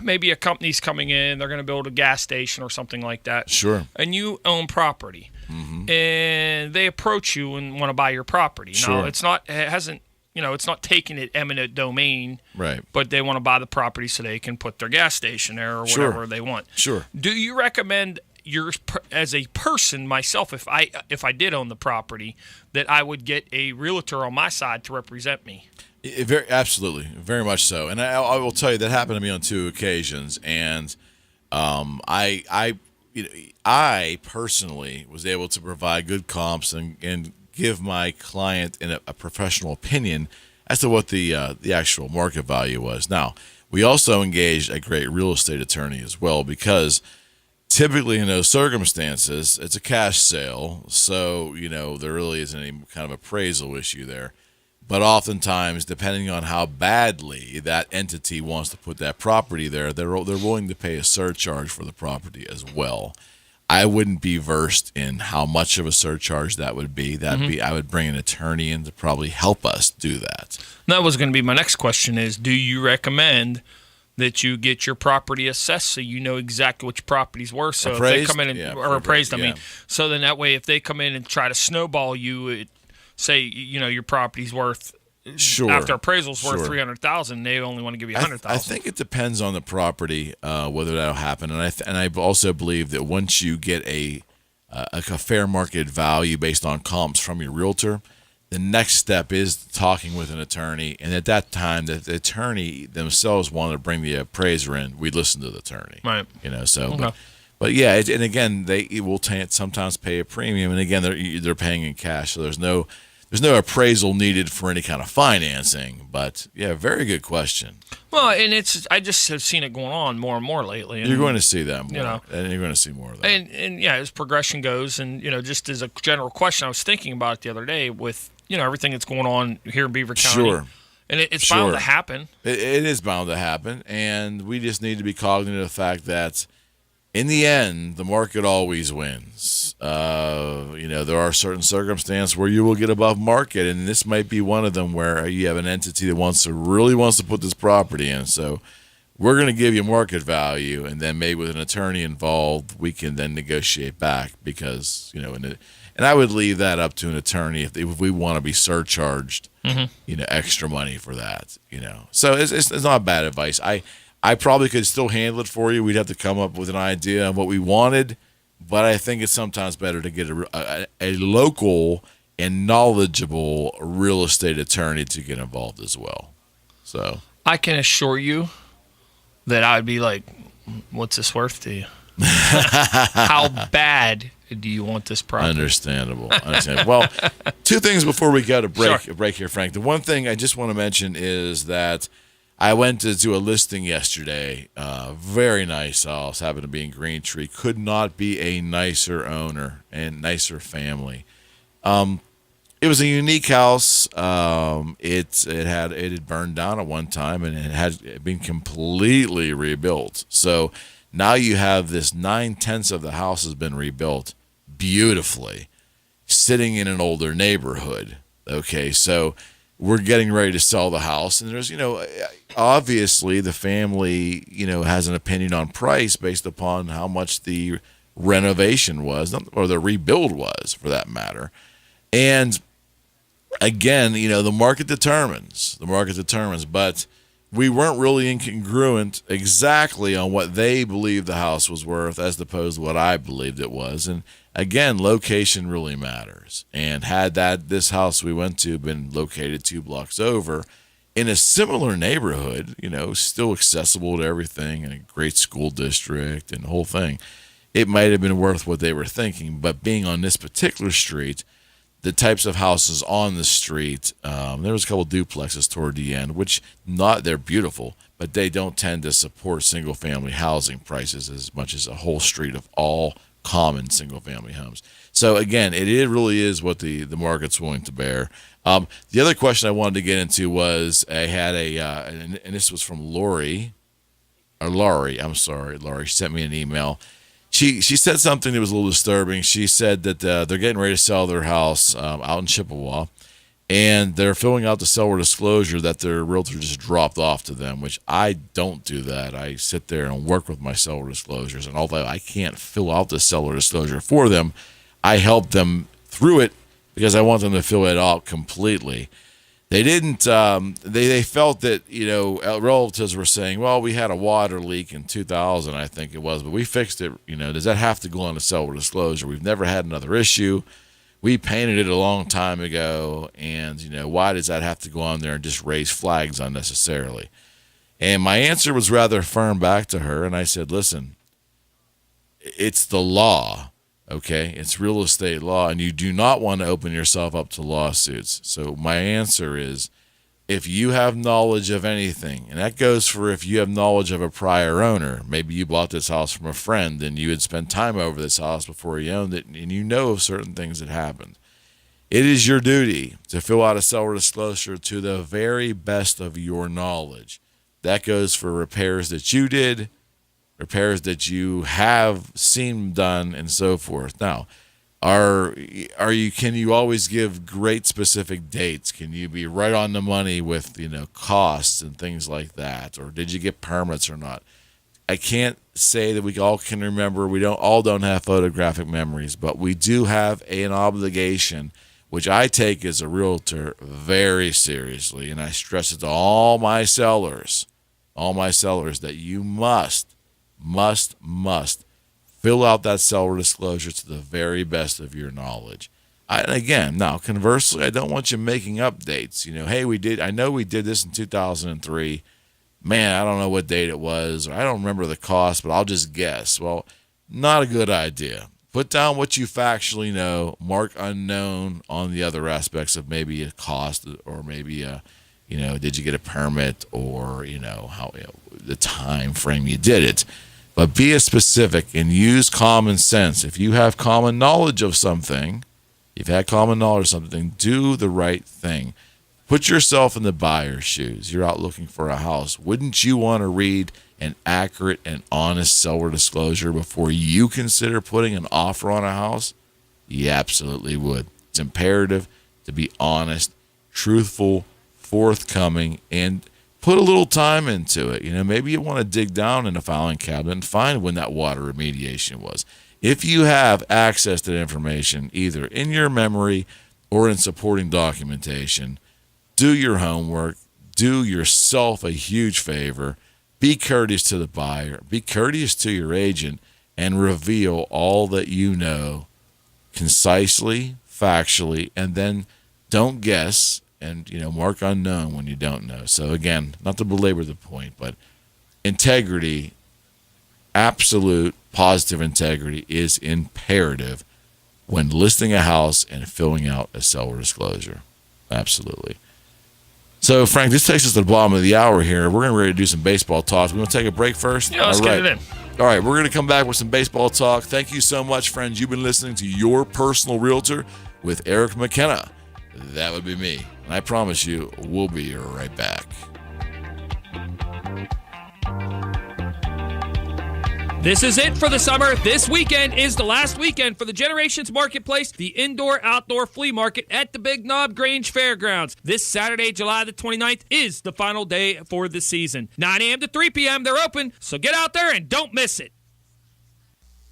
maybe a company's coming in. They're going to build a gas station or something like that. Sure. And you own property. Mm-hmm. And they approach you and want to buy your property. Sure. Now, it's not taking it eminent domain, right? But they want to buy the property so they can put their gas station there or whatever they want. Sure. Do you recommend as a person, myself, if I did own the property, that I would get a realtor on my side to represent me? Absolutely, very much so. And I will tell you that happened to me on 2 occasions, and I personally was able to provide good comps and give my client a professional opinion as to what the actual market value was. Now, we also engaged a great real estate attorney as well, because typically in those circumstances, it's a cash sale, so there really isn't any kind of appraisal issue there. But oftentimes, depending on how badly that entity wants to put that property there, they're willing to pay a surcharge for the property as well. I wouldn't be versed in how much of a surcharge that would be. I would bring an attorney in to probably help us do that. That was going to be my next question is, do you recommend that you get your property assessed so you know exactly which property's worth? So appraised? If they come in or appraised, so then that way if they come in and try to snowball you, say your property's worth after appraisal's worth $300,000, they only want to give you $100,000. I think it depends on the property whether that'll happen, and I also believe that once you get a fair market value based on comps from your realtor, the next step is talking with an attorney, and at that time, the attorney themselves want to bring the appraiser in. We listen to the attorney, right? Okay. But yeah, and again, they will sometimes pay a premium, and again, they're paying in cash, so there's no appraisal needed for any kind of financing. But yeah, very good question. Well, and I just have seen it going on more and more lately. And, you're going to see that more, and you're going to see more of that. And yeah, as progression goes, and just as a general question, I was thinking about it the other day with everything that's going on here in Beaver County. Sure. And it's bound to happen. It is bound to happen, and we just need to be cognizant of the fact that in the end, the market always wins. There are certain circumstances where you will get above market, and this might be one of them where you have an entity that really wants to put this property in. So we're going to give you market value, and then maybe with an attorney involved, we can then negotiate back because, and I would leave that up to an attorney if we want to be surcharged, extra money for that, So it's not bad advice. I probably could still handle it for you. We'd have to come up with an idea of what we wanted, but I think it's sometimes better to get a local and knowledgeable real estate attorney to get involved as well. So I can assure you that I'd be like, what's this worth to you? How bad do you want this property? Understandable. Well, 2 things before we go to break here, Frank. The one thing I just want to mention is that I went to do a listing yesterday. Very nice house. Happened to be in Green Tree. Could not be a nicer owner and nicer family. It was a unique house. It had burned down at one time, and it had been completely rebuilt. So now you have this 9/10 of the house has been rebuilt beautifully, sitting in an older neighborhood. Okay, so we're getting ready to sell the house, and there's, obviously the family, has an opinion on price based upon how much the renovation was, or the rebuild was, for that matter. And again, the market determines. But we weren't really incongruent exactly on what they believed the house was worth as opposed to what I believed it was. And again, location really matters. And had this house we went to been located 2 blocks over in a similar neighborhood, still accessible to everything, and a great school district and the whole thing, it might have been worth what they were thinking. But being on this particular street, the types of houses on the street, there was a couple duplexes toward the end, which they're beautiful, but they don't tend to support single-family housing prices as much as a whole street of all common single-family homes. So again, it really is what the market's willing to bear. The other question I wanted to get into was I had and this was from Laurie. She sent me an email. She said something that was a little disturbing. She said that they're getting ready to sell their house out in Chippewa, and they're filling out the seller disclosure that their realtor just dropped off to them, which I don't do that. I sit there and work with my seller disclosures, and although I can't fill out the seller disclosure for them, I help them through it because I want them to fill it out completely. They didn't. They felt that relatives were saying, "Well, we had a water leak in 2000, I think it was, but we fixed it. Does that have to go on a seller disclosure? We've never had another issue. We painted it a long time ago, and why does that have to go on there and just raise flags unnecessarily?" And my answer was rather firm back to her, and I said, "Listen, it's the law. Okay, it's real estate law, and you do not want to open yourself up to lawsuits." So my answer is, if you have knowledge of anything, and that goes for if you have knowledge of a prior owner, maybe you bought this house from a friend and you had spent time over this house before you owned it, and you know of certain things that happened, it is your duty to fill out a seller disclosure to the very best of your knowledge. That goes for repairs that you did, repairs that you have seen done, and so forth. Now, can you always give great specific dates? Can you be right on the money with costs and things like that, or did you get permits or not? I can't say that we all can remember. We don't have photographic memories, but we do have an obligation, which I take as a realtor very seriously, and I stress it to all my sellers that you must fill out that seller disclosure to the very best of your knowledge. Now, conversely, I don't want you making up dates. Hey, I know we did this in 2003. Man, I don't know what date it was, or I don't remember the cost, but I'll just guess. Well, not a good idea. Put down what you factually know, mark unknown on the other aspects of maybe a cost, or maybe did you get a permit, or how the time frame you did it. But be specific and use common sense. If you have common knowledge of something, do the right thing. Put yourself in the buyer's shoes. You're out looking for a house. Wouldn't you want to read an accurate and honest seller disclosure before you consider putting an offer on a house? You absolutely would. It's imperative to be honest, truthful, forthcoming, and put a little time into it. Maybe you want to dig down in the filing cabinet and find when that water remediation was. If you have access to that information, either in your memory or in supporting documentation, do your homework, do yourself a huge favor, be courteous to the buyer, be courteous to your agent, and reveal all that you know concisely, factually, and then don't guess and mark unknown when you don't know. So again, not to belabor the point, but integrity, absolute positive integrity, is imperative when listing a house and filling out a seller disclosure. Absolutely. So Frank, this takes us to the bottom of the hour here. We're ready to do some baseball talk. We want to take a break first? Yeah, let's get it in. All right, we're going to come back with some baseball talk. Thank you so much, friends. You've been listening to Your Personal Realtor with Eric McKenna. That would be me. And I promise you, we'll be right back. This is it for the summer. This weekend is the last weekend for the Generations Marketplace, the indoor-outdoor flea market at the Big Knob Grange Fairgrounds. This Saturday, July the 29th, is the final day for the season. 9 a.m. to 3 p.m. they're open, so get out there and don't miss it.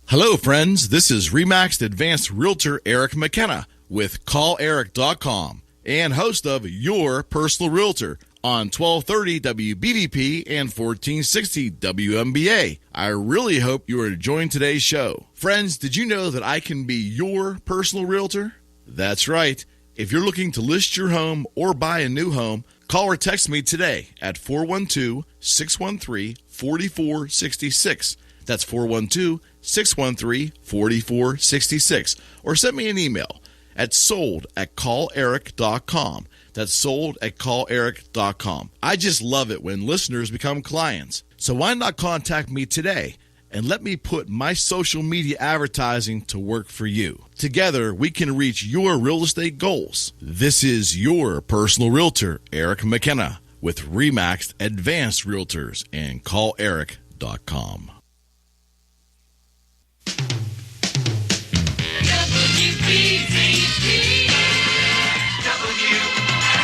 Hello, friends. This is RE/MAX Advanced Realtor Eric McKenna with CallEric.com and host of Your Personal Realtor on 1230 WBVP and 1460 WMBA. I really hope you are enjoying today's show. Friends, did you know that I can be your personal realtor? That's right. If you're looking to list your home or buy a new home, call or text me today at 412-613-4466. That's 412-613-4466. Or send me an email at sold@calleric.com. That's sold@calleric.com. I just love it when listeners become clients. So why not contact me today and let me put my social media advertising to work for you. Together, we can reach your real estate goals. This is your personal realtor, Eric McKenna, with RE/MAX Advanced Realtors and CallEric.com. WBVP, WMBA.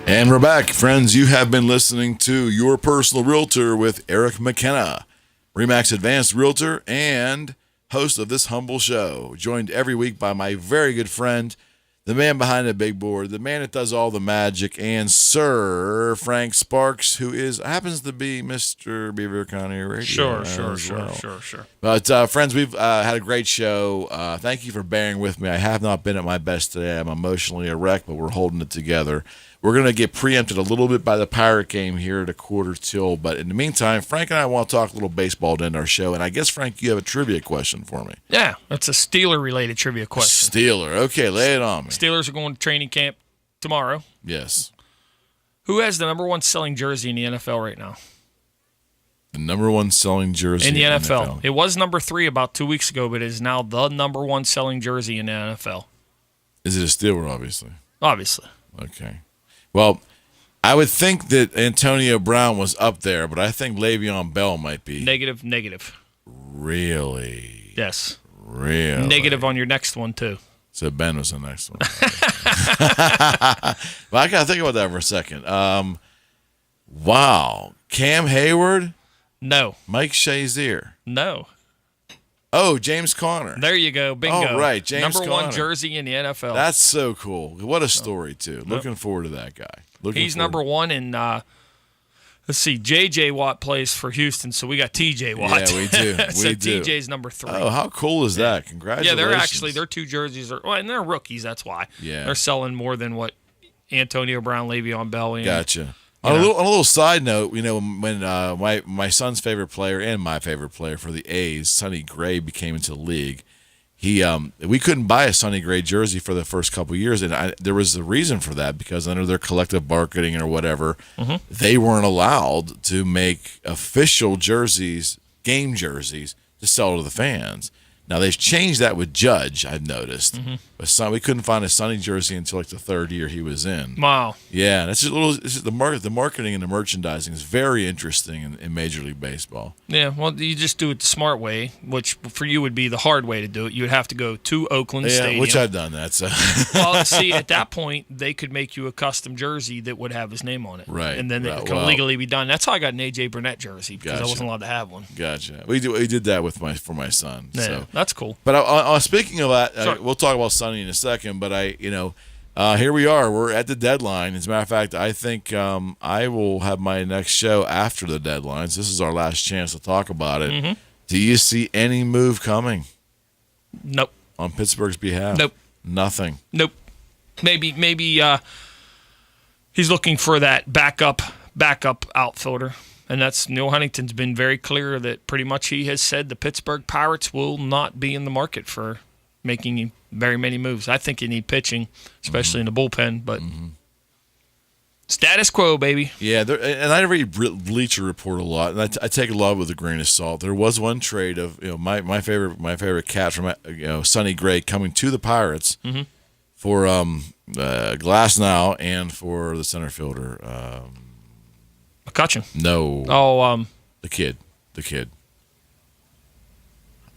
And we're back, friends. You have been listening to Your Personal Realtor with Eric McKenna, RE/MAX Advanced Realtor and host of this humble show, joined every week by my very good friend, the man behind the big board, the man that does all the magic, and Sir Frank Sparks, who happens to be Mr. Beaver County Radio. Sure. But friends, we've had a great show. Thank you for bearing with me. I have not been at my best today. I'm emotionally a wreck, but we're holding it together. We're going to get preempted a little bit by the Pirate game here at a quarter till. But in the meantime, Frank and I want to talk a little baseball to end our show. And I guess, Frank, you have a trivia question for me. Yeah, it's a Steeler-related trivia question. Steeler. Okay, lay it on me. Steelers are going to training camp tomorrow. Yes. Who has the number one selling jersey in the NFL right now? The number one selling jersey in the NFL. It was number 3 about 2 weeks ago, but it is now the number one selling jersey in the NFL. Is it a Steeler, obviously? Obviously. Okay. Well, I would think that Antonio Brown was up there, but I think Le'Veon Bell might be. Negative. Really? Yes. Really? Negative on your next one, too. So Ben was the next one. Well, I got to think about that for a second. Wow. Cam Hayward? No. Mike Shazier? No. Oh, James Conner. There you go. Bingo. Oh, right. James Number Conner. one jersey in the NFL. That's so cool. What a story, too. Looking forward to that guy. He's number one in, let's see, J.J. Watt plays for Houston, so we got T.J. Watt. Yeah, we do. So T.J.'s number 3. Oh, how cool is that? Congratulations. Yeah, their 2 jerseys and they're rookies, that's why. Yeah. They're selling more than what Antonio Brown, Le'Veon Bell. Gotcha. On a little side note, when my son's favorite player and my favorite player for the A's, Sonny Gray, became into the league, we couldn't buy a Sonny Gray jersey for the first couple of years, and there was a reason for that, because under their collective bargaining or whatever, they weren't allowed to make official jerseys, game jerseys, to sell to the fans. Now, they've changed that with Judge, I've noticed. But we couldn't find a Sonny jersey until like the 3rd year he was in. Wow. Yeah, that's just the marketing and the merchandising is very interesting in Major League Baseball. Yeah, well, you just do it the smart way, which for you would be the hard way to do it. You would have to go to Oakland Stadium. Which I've done that. So. Well, see, at that point, they could make you a custom jersey that would have his name on it. Right. And then it can legally be done. That's how I got an A.J. Burnett jersey, because I wasn't allowed to have one. Gotcha. We did that for my son. Yeah, so. that's cool. But speaking of that, we'll talk about Sonny in a second. But here we are. We're at the deadline. As a matter of fact, I think I will have my next show after the deadlines. This is our last chance to talk about it. Do you see any move coming? Nope. On Pittsburgh's behalf? Nope. Nothing. Nope. Maybe he's looking for that backup outfielder. And that's Neil Huntington's been very clear that pretty much he has said the Pittsburgh Pirates will not be in the market for making very many moves. I think you need pitching, especially in the bullpen. But Status quo, baby. Yeah, and I read Bleacher Report a lot, and I take a lot with a grain of salt. There was one trade of my favorite cat from Sonny Gray coming to the Pirates for Glasnow and for the center fielder McCutcheon. No. Oh, the kid.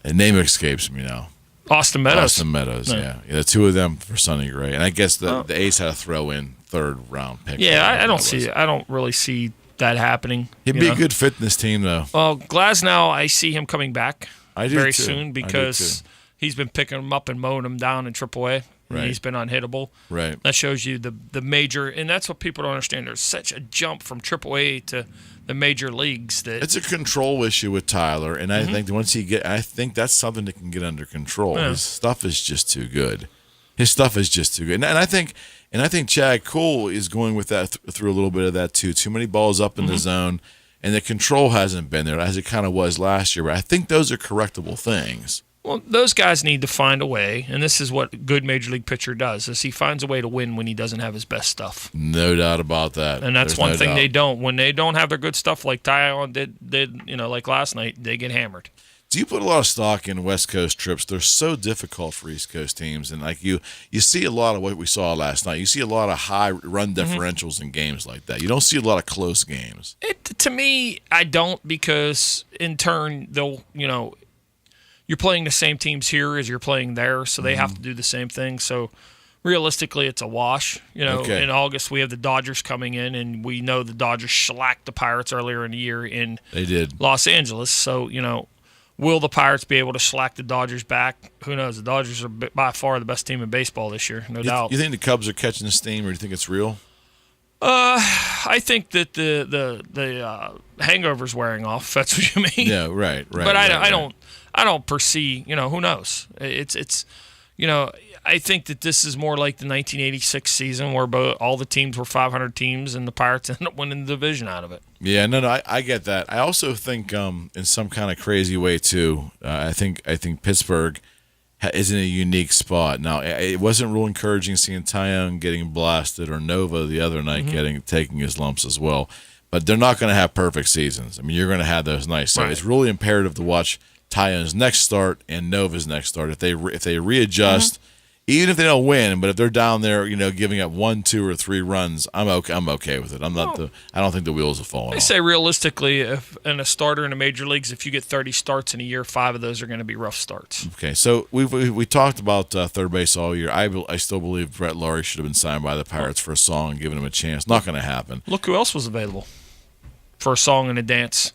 And name escapes me now. Austin Meadows. Yeah. The two of them for Sonny Gray, and I guess the A's had to throw in third round pick. Yeah, I don't really see that happening. He'd be a good fit in this team, though. Well, Glasnow, I see him coming back very too. soon because he's been picking him up and mowing him down in AAA. Right. He's been unhittable. Right. That shows you the major, and that's what people don't understand. There's such a jump from AAA to the major leagues that it's a control issue with Tyler, and I think once I think that's something that can get under control. Yeah. His stuff is just too good. And I think Chad Cole is going with that through a little bit of that too. Too many balls up in the zone, and the control hasn't been there as it kind of was last year. But I think those are correctable things. Well, those guys need to find a way, and this is what a good major league pitcher does: is he finds a way to win when he doesn't have his best stuff. No doubt about that. And that's one thing they don't. When they don't have their good stuff, like Tyon did, like last night, they get hammered. Do you put a lot of stock in West Coast trips? They're so difficult for East Coast teams, and like you see a lot of what we saw last night. You see a lot of high run differentials in games like that. You don't see a lot of close games. To me, I don't, because in turn they'll you're playing the same teams here as you're playing there, so they have to do the same thing. So realistically, it's a wash. In August we have the Dodgers coming in, and we know the Dodgers shellacked the Pirates earlier in the year in Los Angeles. So will the Pirates be able to shellac the Dodgers back? Who knows? The Dodgers are by far the best team in baseball this year, no doubt. You think the Cubs are catching the steam, or do you think it's real? I think that the hangover's wearing off. If that's what you mean. Yeah, right. But I don't perceive. Who knows? It's. I think that this is more like the 1986 season where all the teams were 500 teams and the Pirates ended up winning the division out of it. Yeah, no, I get that. I also think, in some kind of crazy way too, I think Pittsburgh is in a unique spot. Now, it wasn't real encouraging seeing Tyon getting blasted or Nova the other night taking his lumps as well. But they're not going to have perfect seasons. I mean, you're going to have those nights. So it's really imperative to watch Tyon's next start and Nova's next start. If they readjust. Even if they don't win, but if they're down there, giving up 1, 2, or 3 runs, I'm okay with it. I don't think the wheels have fallen off. I say realistically, if in a starter in the major leagues, if you get 30 starts in a year, 5 of those are going to be rough starts. Okay, so we talked about third base all year. I still believe Brett Laurie should have been signed by the Pirates for a song and given him a chance. Not going to happen. Look who else was available for a song and a dance.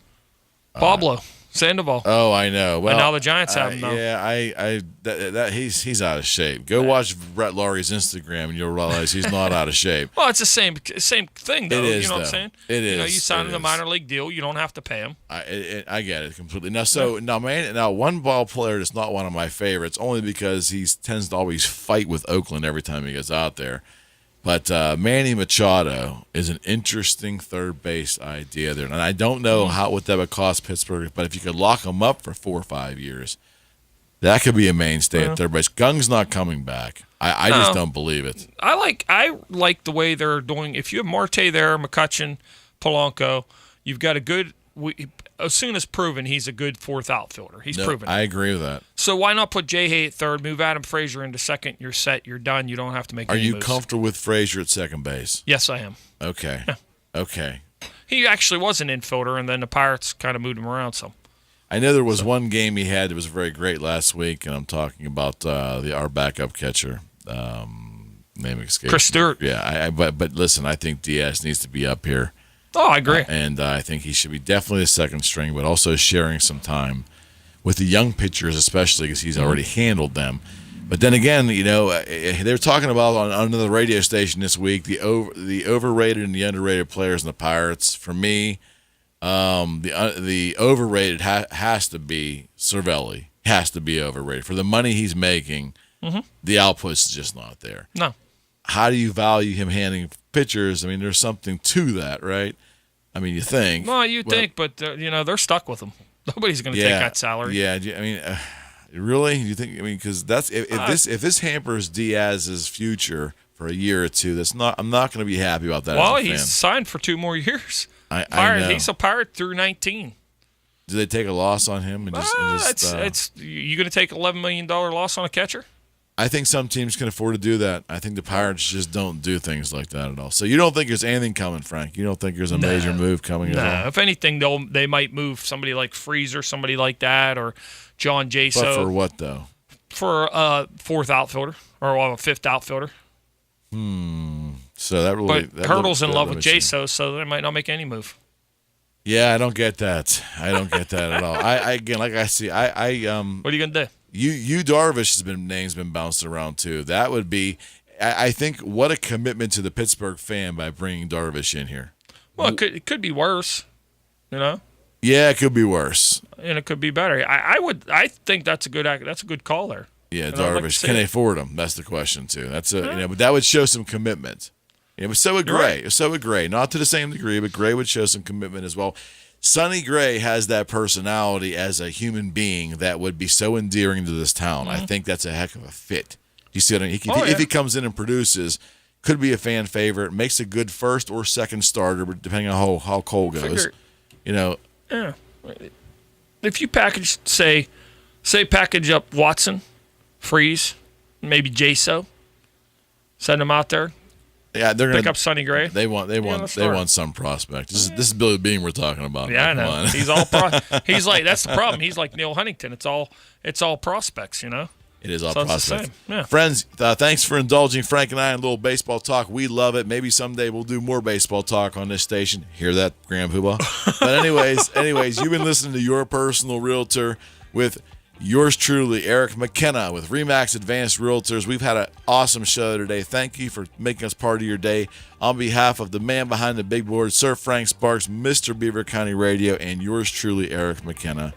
Pablo Sandoval. Oh, I know. Well, and now the Giants have him, though. Yeah, he's out of shape. Go watch Brett Laurie's Instagram, and you'll realize he's not out of shape. Well, it's the same thing, though. It is, what I'm saying? It is. You sign him a minor league deal, you don't have to pay him. I get it completely. Now, one ball player that's not one of my favorites, only because he tends to always fight with Oakland every time he gets out there. But Manny Machado is an interesting third base idea there. And I don't know what that would cost Pittsburgh, but if you could lock him up for 4 or 5 years, that could be a mainstay at third base. Gung's not coming back. I just don't believe it. I like the way they're doing. If you have Marte there, McCutcheon, Polanco, you've got a good as soon as proven he's a good fourth outfielder. He's proven it. I agree with that. So why not put Jay Hay at third, move Adam Frazier into second, you're set, you're done, you don't have to make any moves. Are you comfortable with Frazier at second base? Yes, I am. Okay. Yeah. Okay. He actually was an infielder, and then the Pirates kind of moved him around some. I know there was one game he had that was very great last week, and I'm talking about our backup catcher. Name escapes. Chris Stewart. Yeah, but listen, I think Diaz needs to be up here. Oh, I agree. And I think he should be definitely a second string, but also sharing some time with the young pitchers, especially because he's already handled them. But then again, they were talking about on another radio station this week the overrated and the underrated players in the Pirates. For me, the overrated has to be Cervelli. Has to be overrated for the money he's making. The output's just not there. No. How do you value him handing pitchers? I mean, there's something to that, right? I mean, you think. Well, you think, but they're stuck with him. Nobody's going to take that salary. Yeah, I mean, really? You think? I mean, because that's if this hampers Diaz's future for a year or two, I'm not going to be happy about that. Well, as a fan. He's signed for 2 more years. I know. He's a Pirate through 19. Do they take a loss on him? And you going to take $11 million loss on a catcher? I think some teams can afford to do that. I think the Pirates just don't do things like that at all. So you don't think there's anything coming, Frank? You don't think there's a major move coming at all? If anything, they might move somebody like Freezer, somebody like that, or John Jaso. But for what, though? For a 4th outfielder or a 5th outfielder. So that really. But Hurdle's in love with Jaso, so they might not make any move. Yeah, I don't get that. I don't get that at all. What are you gonna do? You Darvish name's been bounced around too. That would be, I think, what a commitment to the Pittsburgh fan by bringing Darvish in here. Well, it could be worse, Yeah, it could be worse, and it could be better. I think that's a good call there. Yeah, Darvish. Can they afford him? That's the question too. But that would show some commitment. But so would Gray. Right. So would Gray. Not to the same degree, but Gray would show some commitment as well. Sonny Gray has that personality as a human being that would be so endearing to this town. I think that's a heck of a fit. You see what I mean? If he comes in and produces, could be a fan favorite, makes a good first or second starter, depending on how Cole goes. Yeah. If you package up Watson, Freeze, maybe Jaso, send them out there. Yeah, they're pick up Sonny Gray. They want some prospect. This is Billy Beane we're talking about. Yeah, I know. He's all he's like, that's the problem. He's like Neil Huntington. It's all prospects, It is all prospects. It's the same. Yeah. Friends, thanks for indulging Frank and I in a little baseball talk. We love it. Maybe someday we'll do more baseball talk on this station. Hear that, Graham Huba? But anyways, you've been listening to Your Personal Realtor with yours truly, Eric McKenna with RE/MAX Advanced Realtors. We've had an awesome show today. Thank you for making us part of your day. On behalf of the man behind the big board, Sir Frank Sparks, Mr. Beaver County Radio, and yours truly, Eric McKenna,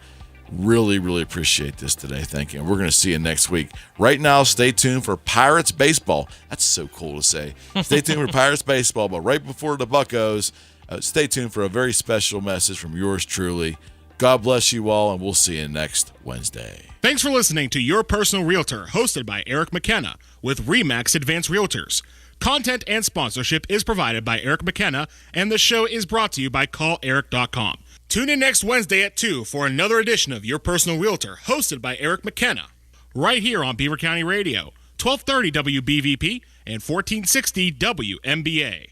really, really appreciate this today. Thank you. And we're going to see you next week. Right now, stay tuned for Pirates Baseball. That's so cool to say. Stay tuned for Pirates Baseball, but right before the Buccos, stay tuned for a very special message from yours truly. God bless you all, and we'll see you next Wednesday. Thanks for listening to Your Personal Realtor, hosted by Eric McKenna with RE/MAX Advanced Realtors. Content and sponsorship is provided by Eric McKenna, and the show is brought to you by CallEric.com. Tune in next Wednesday at 2 for another edition of Your Personal Realtor, hosted by Eric McKenna, right here on Beaver County Radio, 1230 WBVP and 1460 WMBA.